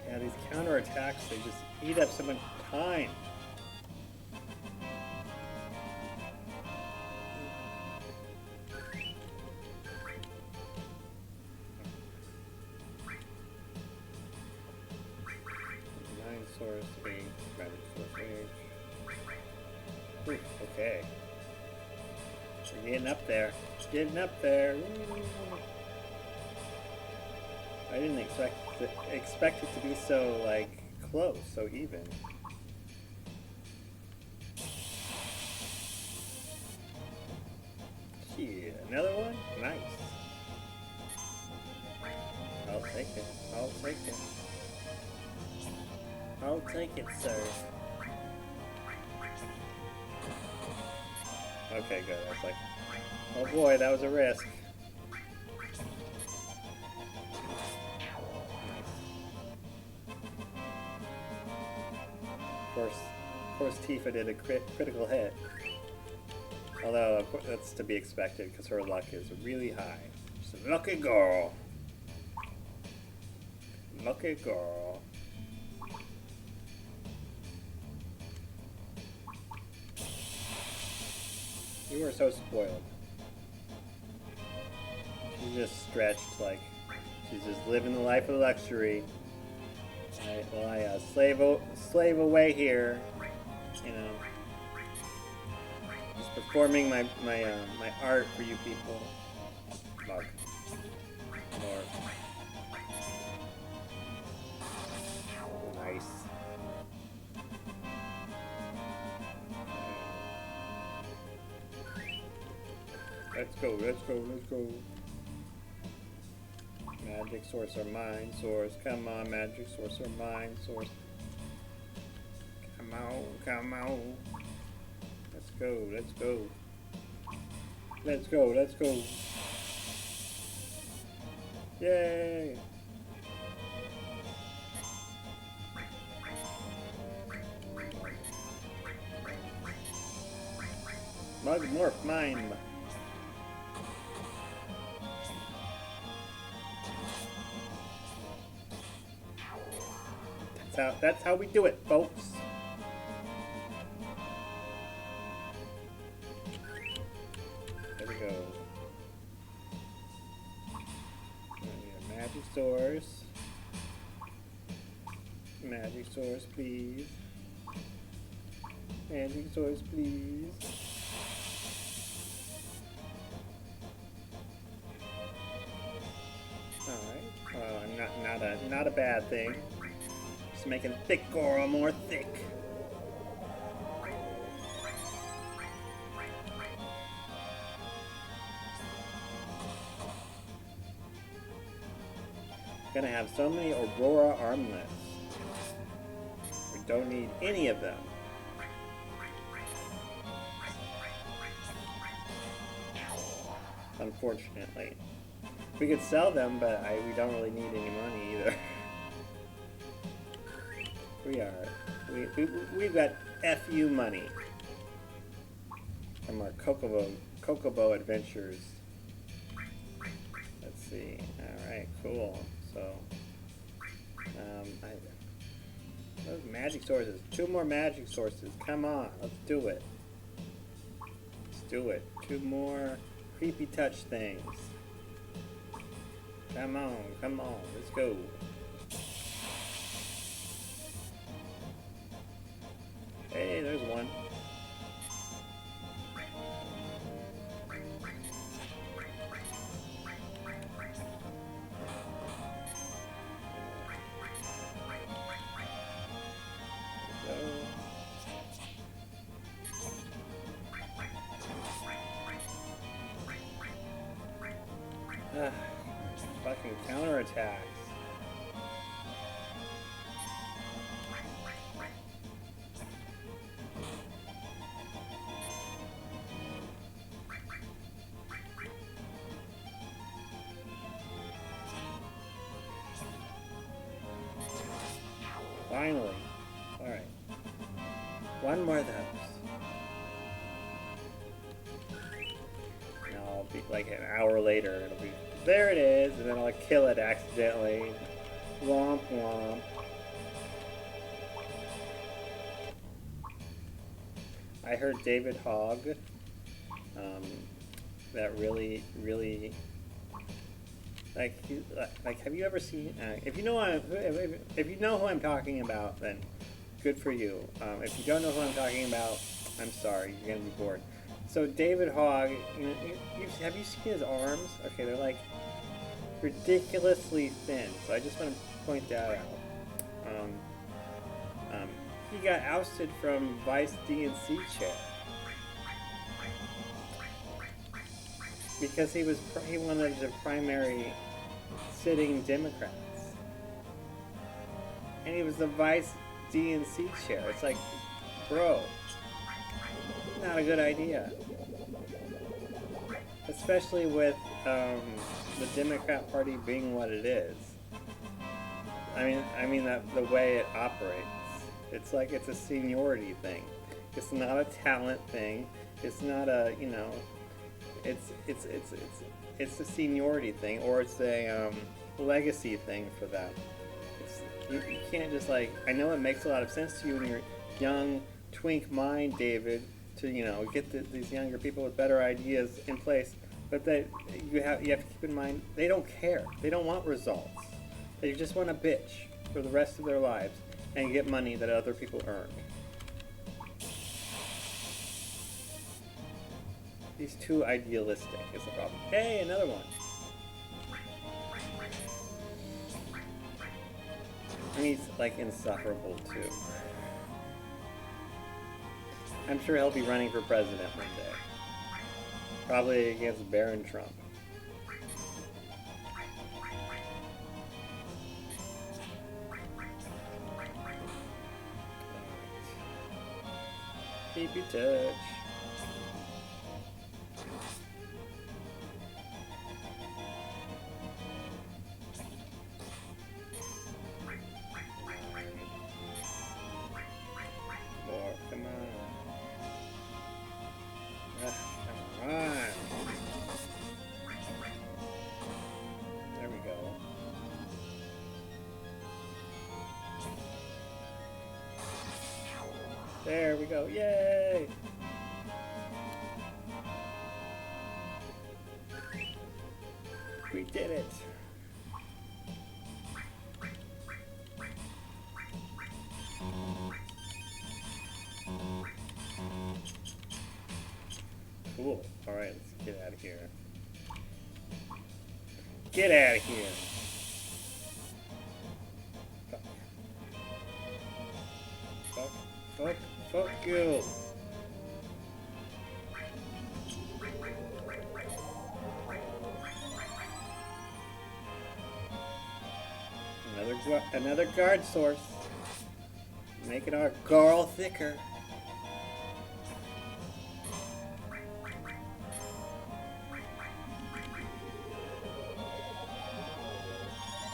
Yeah, these counterattacks, they just eat up so much time. Source age, magic source age. Ooh, okay. We're getting up there. Getting up there. Woo. I didn't expect it to be so, like, close, so even. Yeah, another one? Nice. I'll take it. I'll take it. I'll take it, sir. Okay, good. I was like, oh boy, that was a risk. Of course, Tifa did a critical hit. Although, of course, that's to be expected because her luck is really high. She's a lucky girl. Lucky girl. You were so spoiled. She's just stretched, like, she's just living the life of luxury. I slave away here, you know, just performing my art for you people. Mark. More. Nice. Let's go, let's go, let's go. Magic source or mine source. Come on, magic source or mine source. Come on, come on. Let's go, let's go. Let's go, let's go. Yay! Mug morph mine. That's how we do it, folks. There we go. I need a magic source. Magic source, please. Magic source, please. Alright. Not a bad thing. Just making thick Goro more thick. Gonna have so many Aurora armlets. We don't need any of them. Unfortunately. We could sell them, but we don't really need any money either. We've got FU money from our Kokobo adventures. Let's see. Alright, cool. So, those magic sources. 2 more magic sources. Come on, let's do it. Let's do it. 2 more creepy touch things. Come on, let's go. Hey, there's one. Fucking counterattacks. Finally. Alright. One more of those. And I'll be like an hour later, it'll be, there it is, and then I'll kill it accidentally. Womp womp. I heard David Hogg, that really, like, have you ever seen? If you know who I'm talking about, then good for you. If you don't know who I'm talking about, I'm sorry, you're gonna be bored. So David Hogg, you know, have you seen his arms? Okay, they're like ridiculously thin. So I just want to point that out. He got ousted from Vice DNC chair because he was one of the primary sitting Democrats, and he was the Vice DNC chair. It's like, bro, not a good idea. Especially with the Democrat Party being what it is. I mean that the way it operates. It's like it's a seniority thing. It's not a talent thing. It's not a, you know, it's a seniority thing, or it's a legacy thing for them. You can't just like, I know it makes a lot of sense to you in your young twink mind, David, to, you know, get these younger people with better ideas in place, but you have to keep in mind, they don't care. They don't want results. They just want to bitch for the rest of their lives and get money that other people earn. He's too idealistic is the problem. Hey, another one. And he's like insufferable too. I'm sure he'll be running for president one day. Probably against Barron Trump. Keep in touch. More, come on. Come on. There we go. There we go. Yay! We did it. Cool. Alright, let's get out of here. Get out of here! Fuck you! Another guard source. Making our Garl thicker.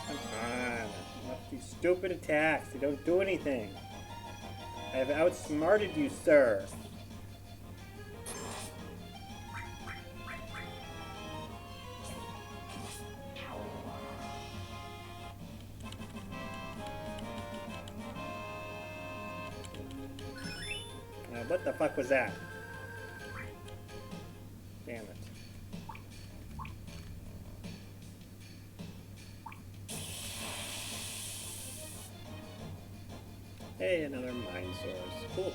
Come on. Enough these stupid attacks. They don't do anything. I have outsmarted you, sir. What the fuck was that? Damn it. Hey, another mine source. Cool.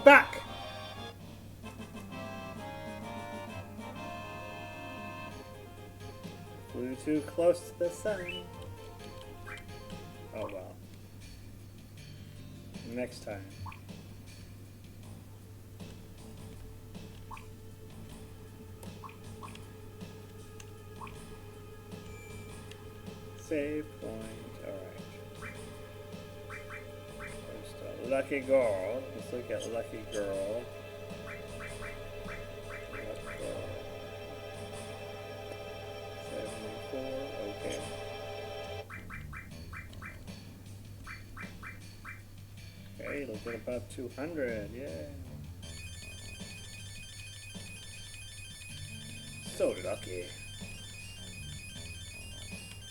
Back! Flew too close to the sun. Oh well. Next time. Save point. Alright. First, lucky girl. Let's look at lucky girl. Okay. Okay, look at about 200, yeah. So lucky.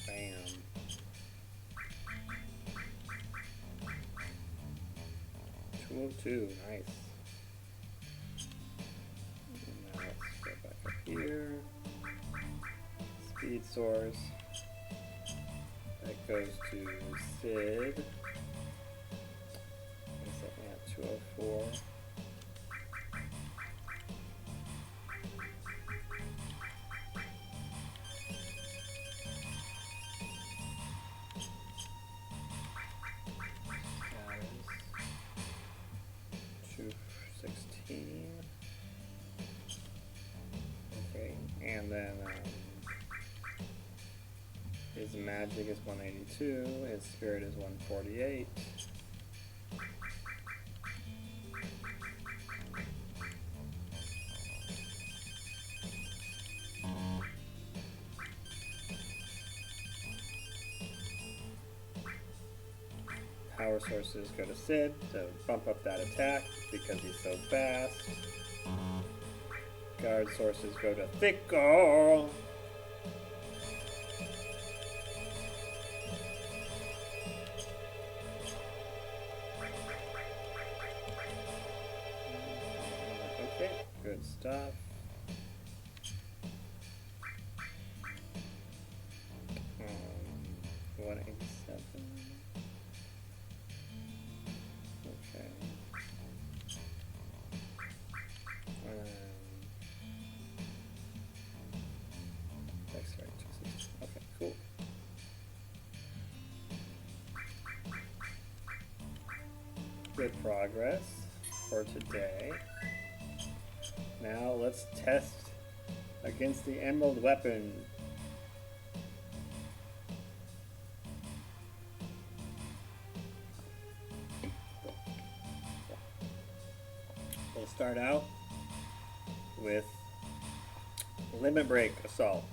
Bam. $202, nice. And now let's go back up here. Speed source. That goes to Sid. What's that at 204? That is 216. Okay, and then his magic is 182, his spirit is 148. Power sources go to Sid to bump up that attack because he's so fast. Guard sources go to Thicker. Okay, good stuff. Um, 187. Okay. Sorry, 260. Okay, cool. Good progress for today. Now let's test against the emerald weapon. We'll start out with Limit Break Assault.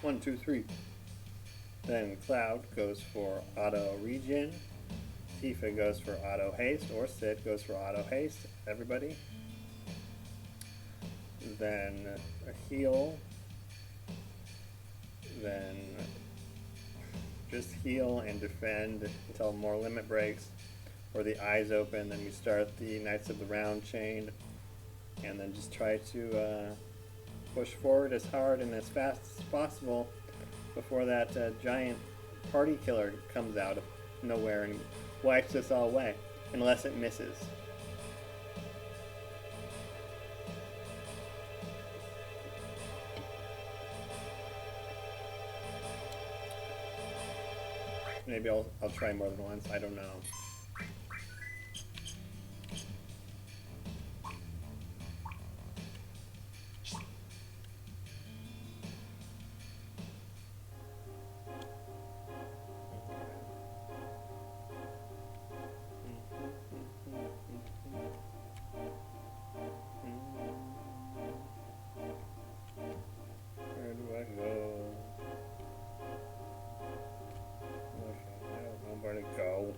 1, 2, 3. Then Cloud goes for Auto Regen. Tifa goes for Auto Haste, or Sid goes for Auto Haste. Everybody. Then a heal. Then just heal and defend until more limit breaks, or the eyes open. Then you start the Knights of the Round chain, and then just try to push forward as hard and as fast as possible before that giant party killer comes out of nowhere and wipes us all away, unless it misses. Maybe I'll try more than once, I don't know. Where do I go? Okay, I don't know where to go.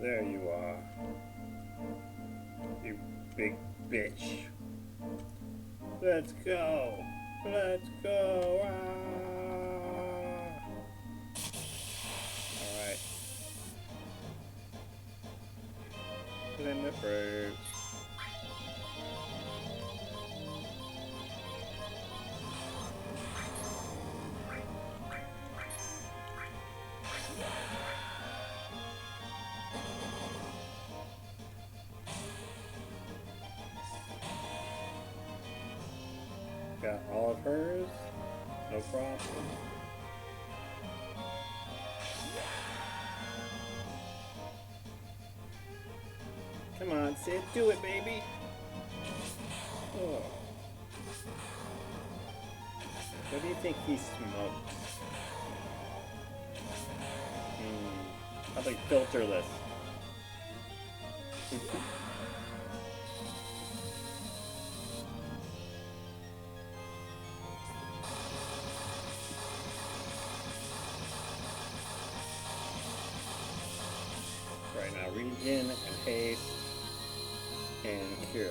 There you are, you big bitch. Let's go. Let's go. Ah. Alright. Limit breaks. Got all of hers, no problem. Come on, Sid, do it, baby. Oh. What do you think he smoked? Probably filterless. Right now, regen and haste and cure.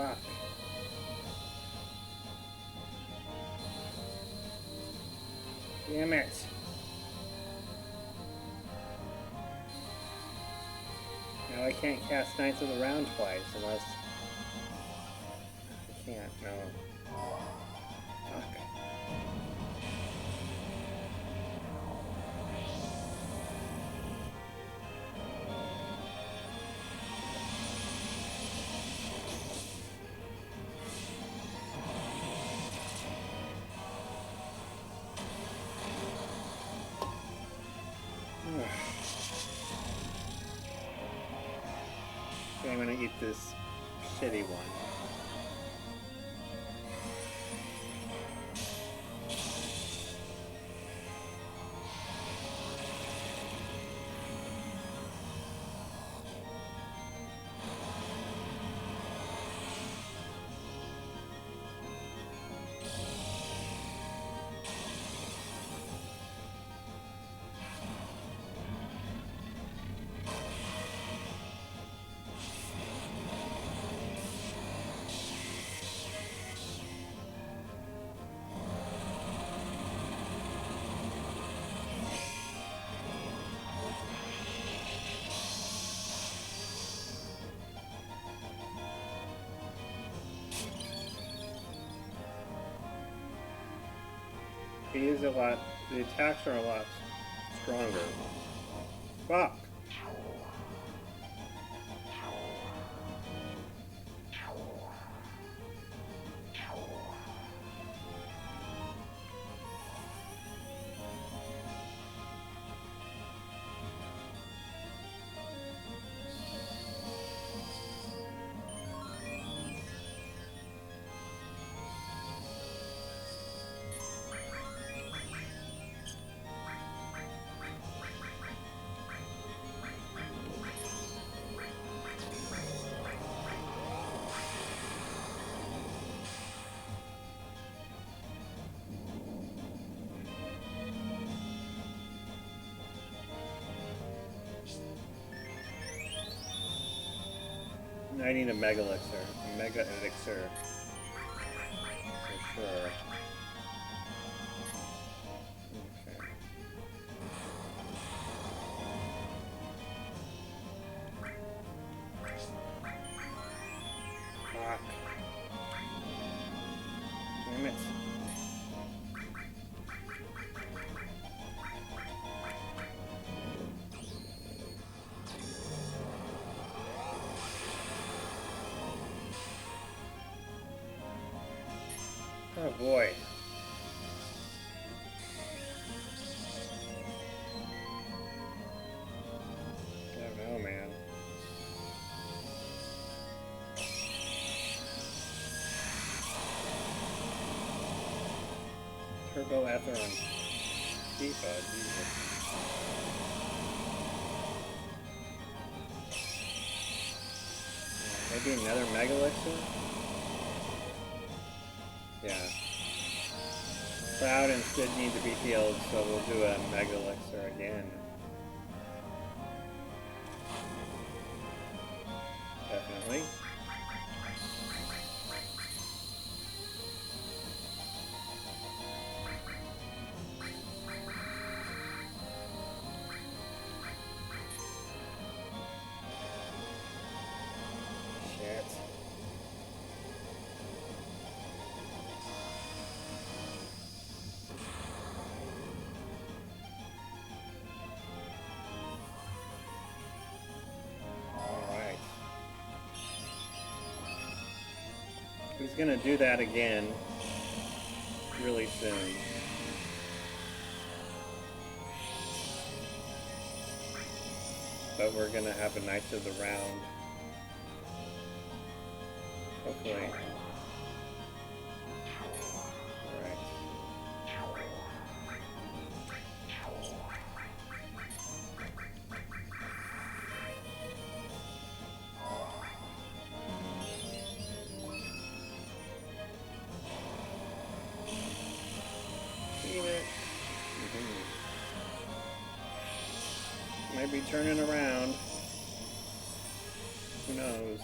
Fuck. Damn it. Now I can't cast Knights of the Round twice unless... I can't, no. Fuck. Okay, I'm gonna eat this shitty one. He is a lot, the attacks are a lot stronger. Fuck! I need a mega elixir. A mega elixir. For sure. Okay. Fuck. Damn it. Oh boy. I don't know, man. Turbo Ether on FIFA, Jesus. Maybe another Mega Elixir? Yeah. Cloud and Sid need to be healed, so we'll do a Mega Elixir again. Definitely. Shit. He's gonna do that again really soon. But we're gonna have a Knights of the Round. Hopefully. Alright. Might be turning around. Who knows?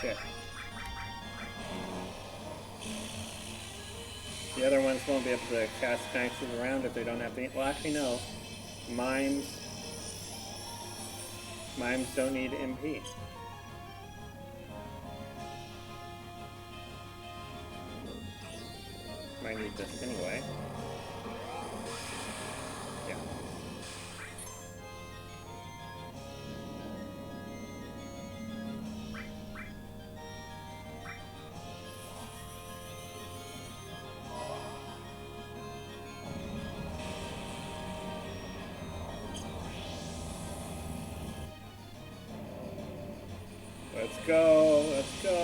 shit. The other ones won't be able to cast Maxes around if they don't have to. Well, actually, no. Mimes don't need MP. Might need this anyway. Yeah. Let's go, come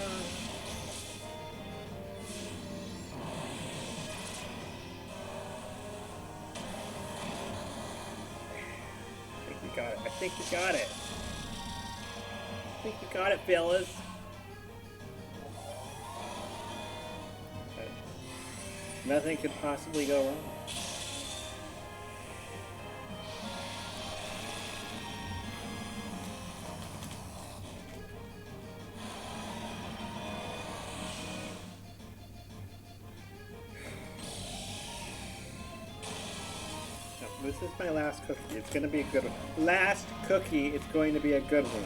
on. I think we got it. I think we got it, fellas. Nothing could possibly go wrong. This is my last cookie. It's going to be a good one. Last cookie, it's going to be a good one.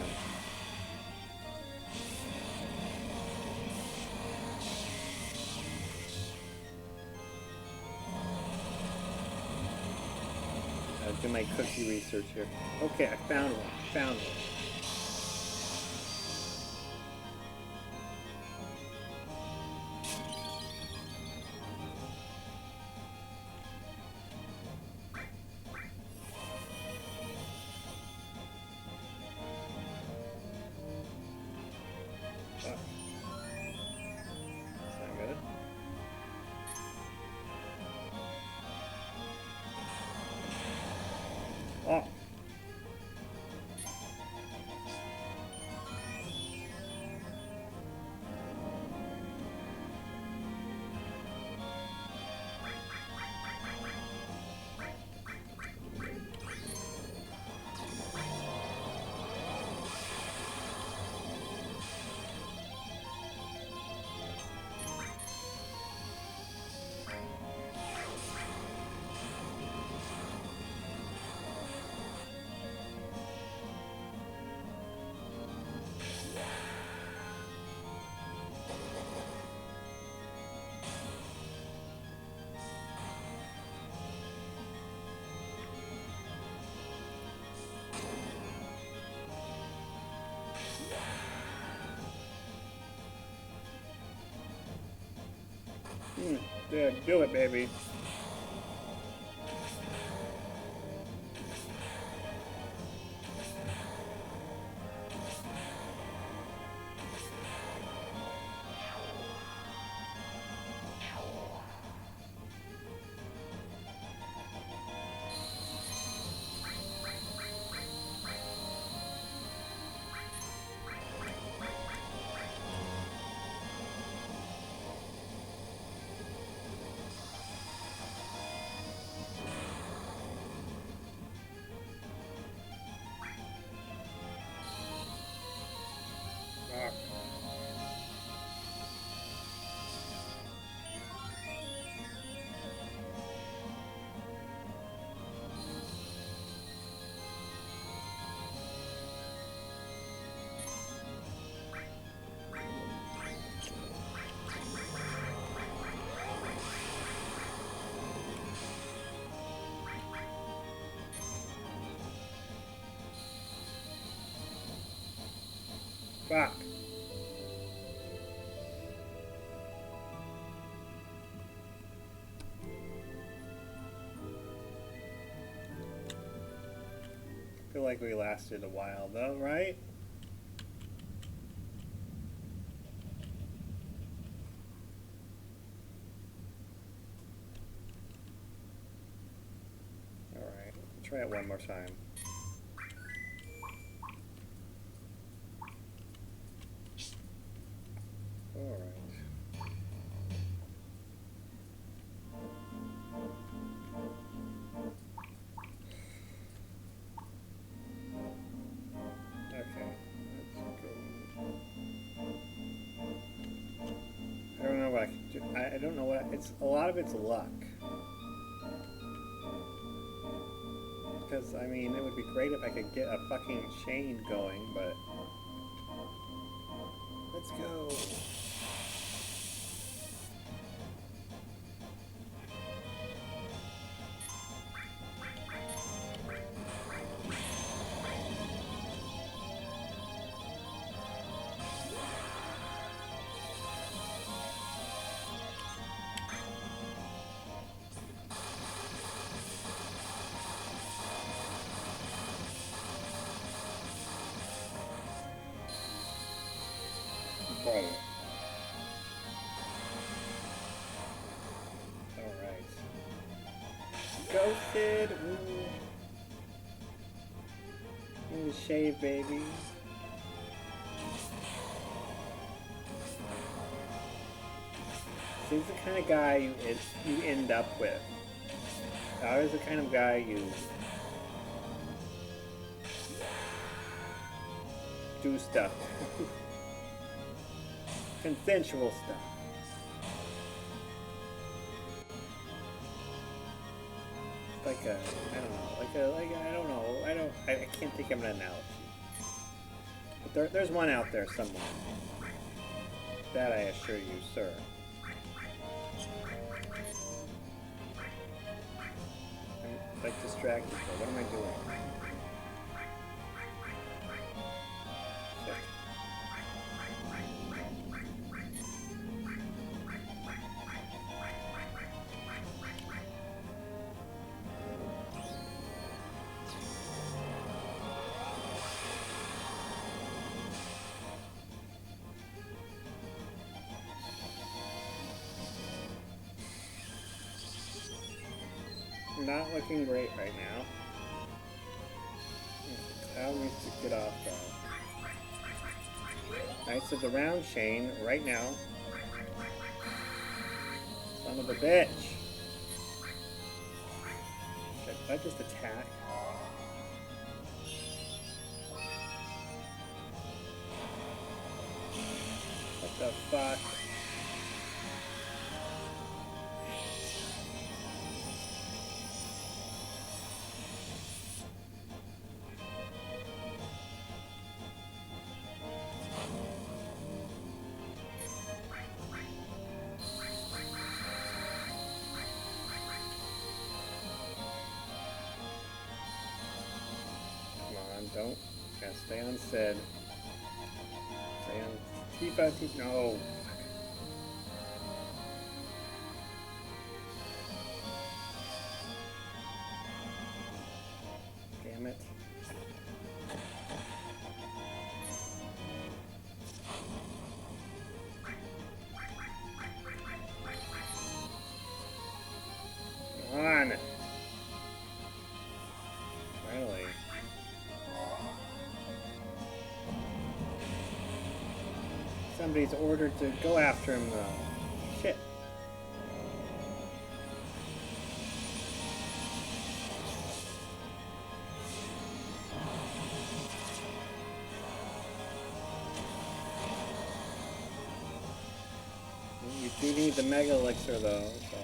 I'll do my cookie research here. Okay, I found one. Oh. Yeah, do it, baby. Fuck. I feel like we lasted a while though, right? Alright, try it one more time. Alright. Okay, let's go. a lot of it's luck. Because, I mean, it would be great if I could get a fucking chain going, but... Let's go. Alright. Ghosted! Ooh, shave, baby. He's the kind of guy you end up with. I was the kind of guy you do stuff. Consensual stuff. It's like a, I can't think of an analogy. But there's one out there somewhere. That I assure you, sir. I'm like distracted, but what am I doing? Not looking great right now. Cloud needs to get off though. Knights of the Round Chain right now. Son of a bitch. Should I just attack? What the fuck? Don't. Gotta stay on Sid. Stay on T5, no. Damn it. Come on. Finally. Somebody's ordered to go after him, though. Shit. You do need the Mega Elixir, though, so...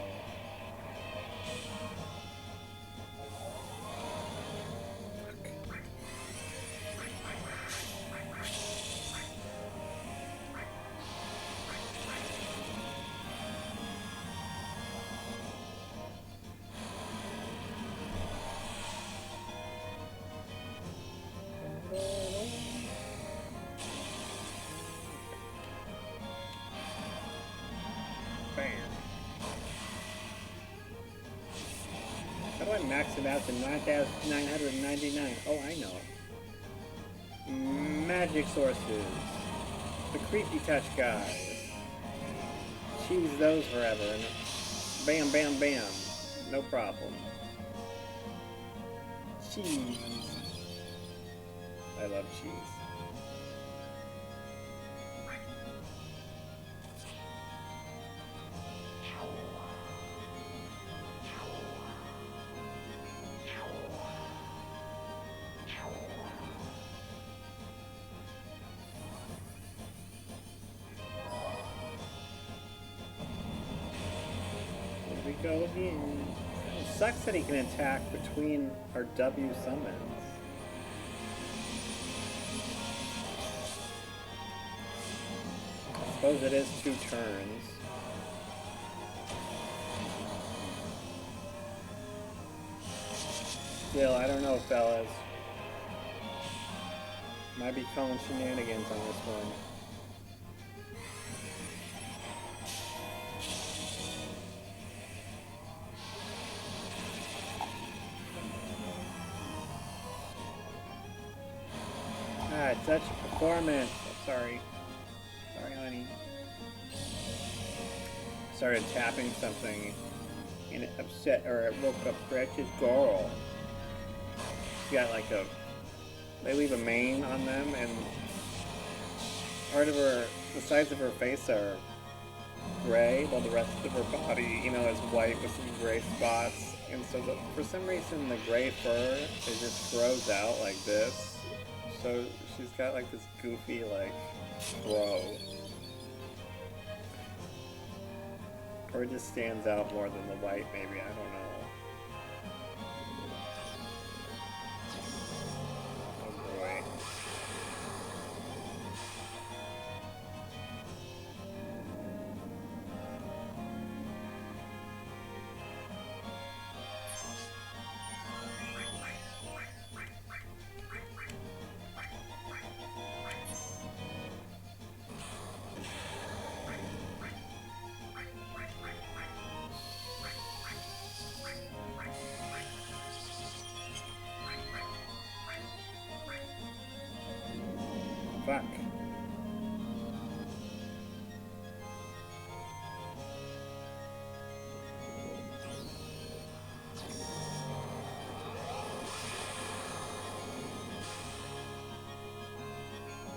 How do I max it out to 9,999? Oh, I know. Magic sources. The creepy touch guys. Choose those forever. And bam, bam, bam. No problem. Cheese. I love cheese. So it sucks that he can attack between our W summons. I suppose it is 2 turns. Still, I don't know, fellas. Might be calling shenanigans on this one. Ah, such a performance. I'm sorry. Sorry, honey. Started tapping something and it upset, or it woke up Gretchen's girl. She got like a, they leave a mane on them, and part of her, the sides of her face are gray, while the rest of her body, you know, is white with some gray spots. And so for some reason the gray fur, it just grows out like this. So she's got like this goofy like grow. Or it just stands out more than the white, maybe, I don't know. Oh boy. Fuck.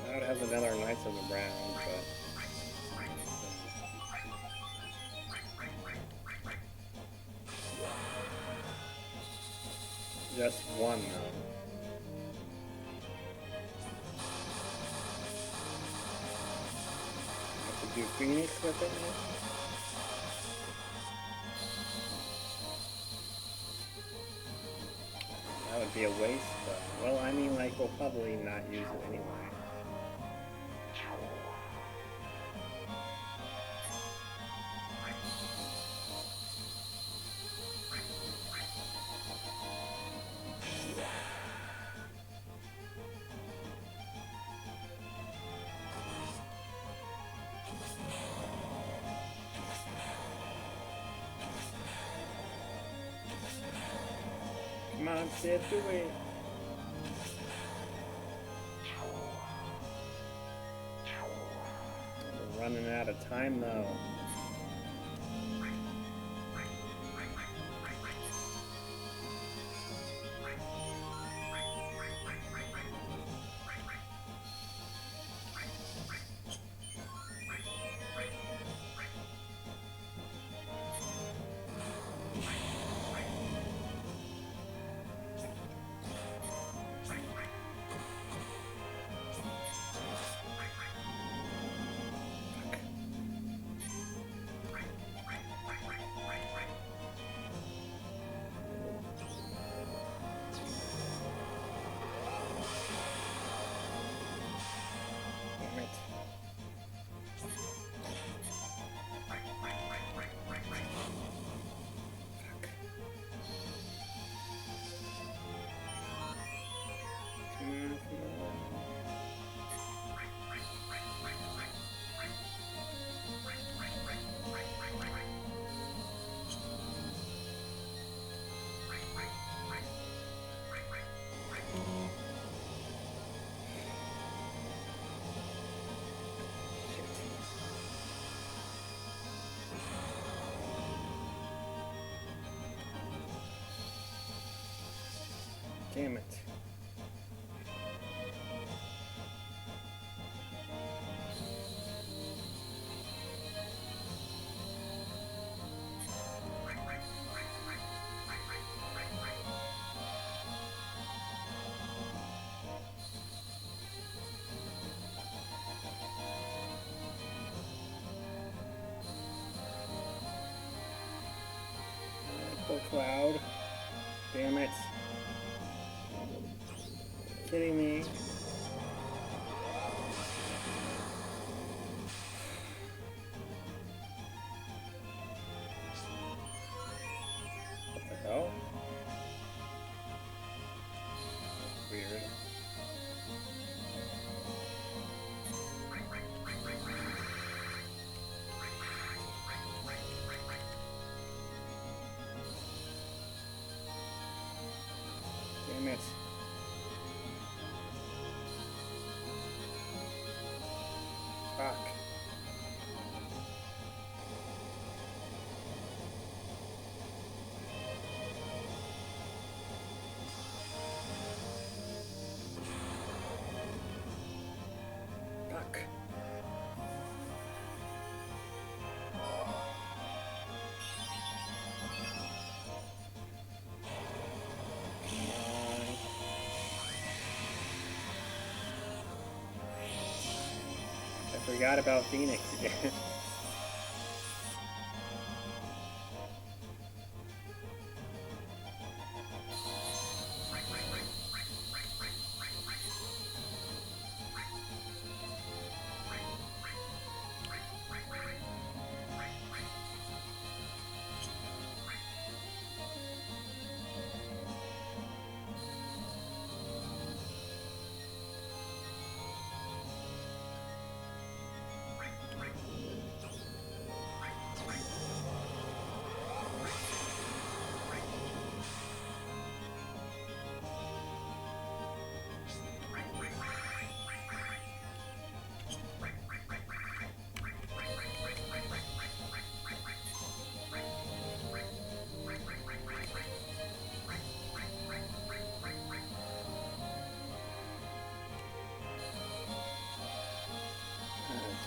Now it has another Knights of the Brown, but... just one, though. Do Phoenix with it now? That would be a waste, though. Well, I mean, like, we'll probably not use it anyway. Come on, Sid, do it. We're running out of time, though. Damn it. kidding me? What the hell? Weird. Damn it. Fuck. Fuck. I forgot about Phoenix again.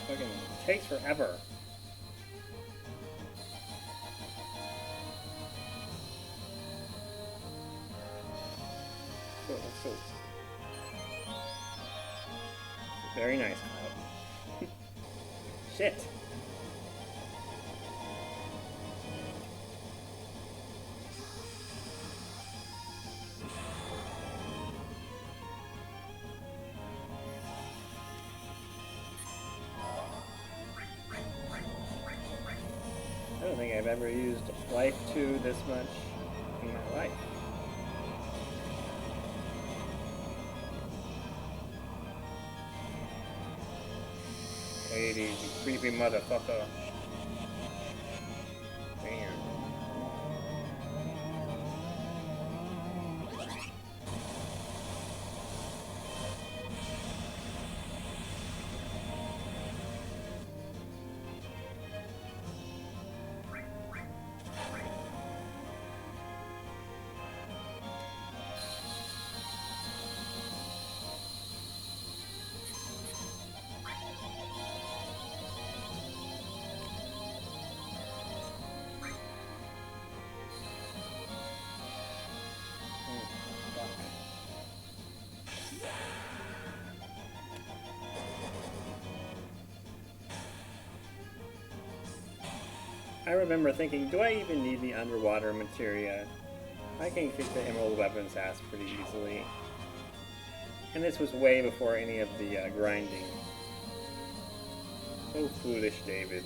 It fucking takes forever. So, so very nice, Kyle. Shit. I don't think I've ever used life 2 this much in my life. Hades, you creepy motherfucker. Damn. I remember thinking, do I even need the underwater materia? I can kick the emerald weapon's ass pretty easily. And this was way before any of the grinding. So foolish, David.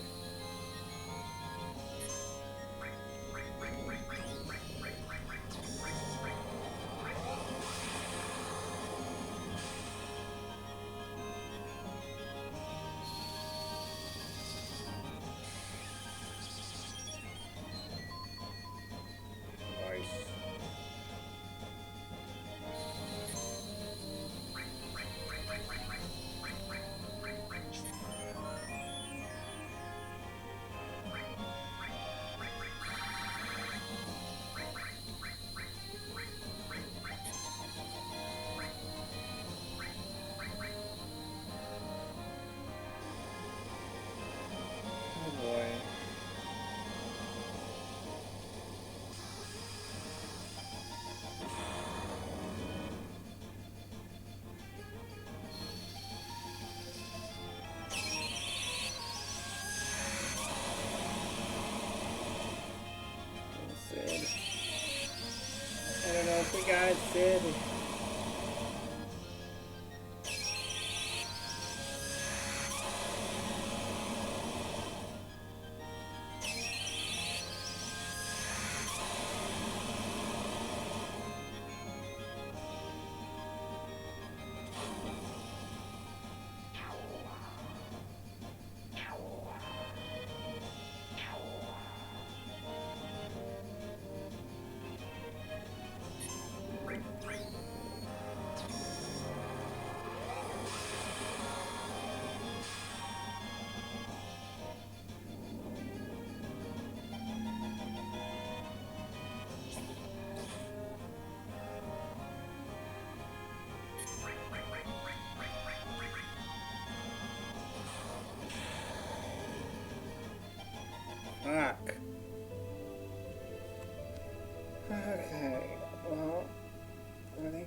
Sid. I don't know if we got Sid.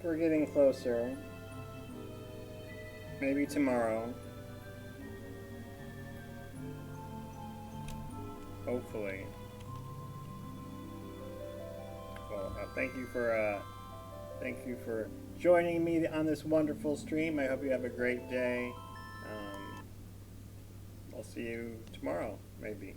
we're getting closer. Maybe tomorrow. Hopefully. Well, thank you for joining me on this wonderful stream. I hope you have a great day. I'll see you tomorrow, maybe.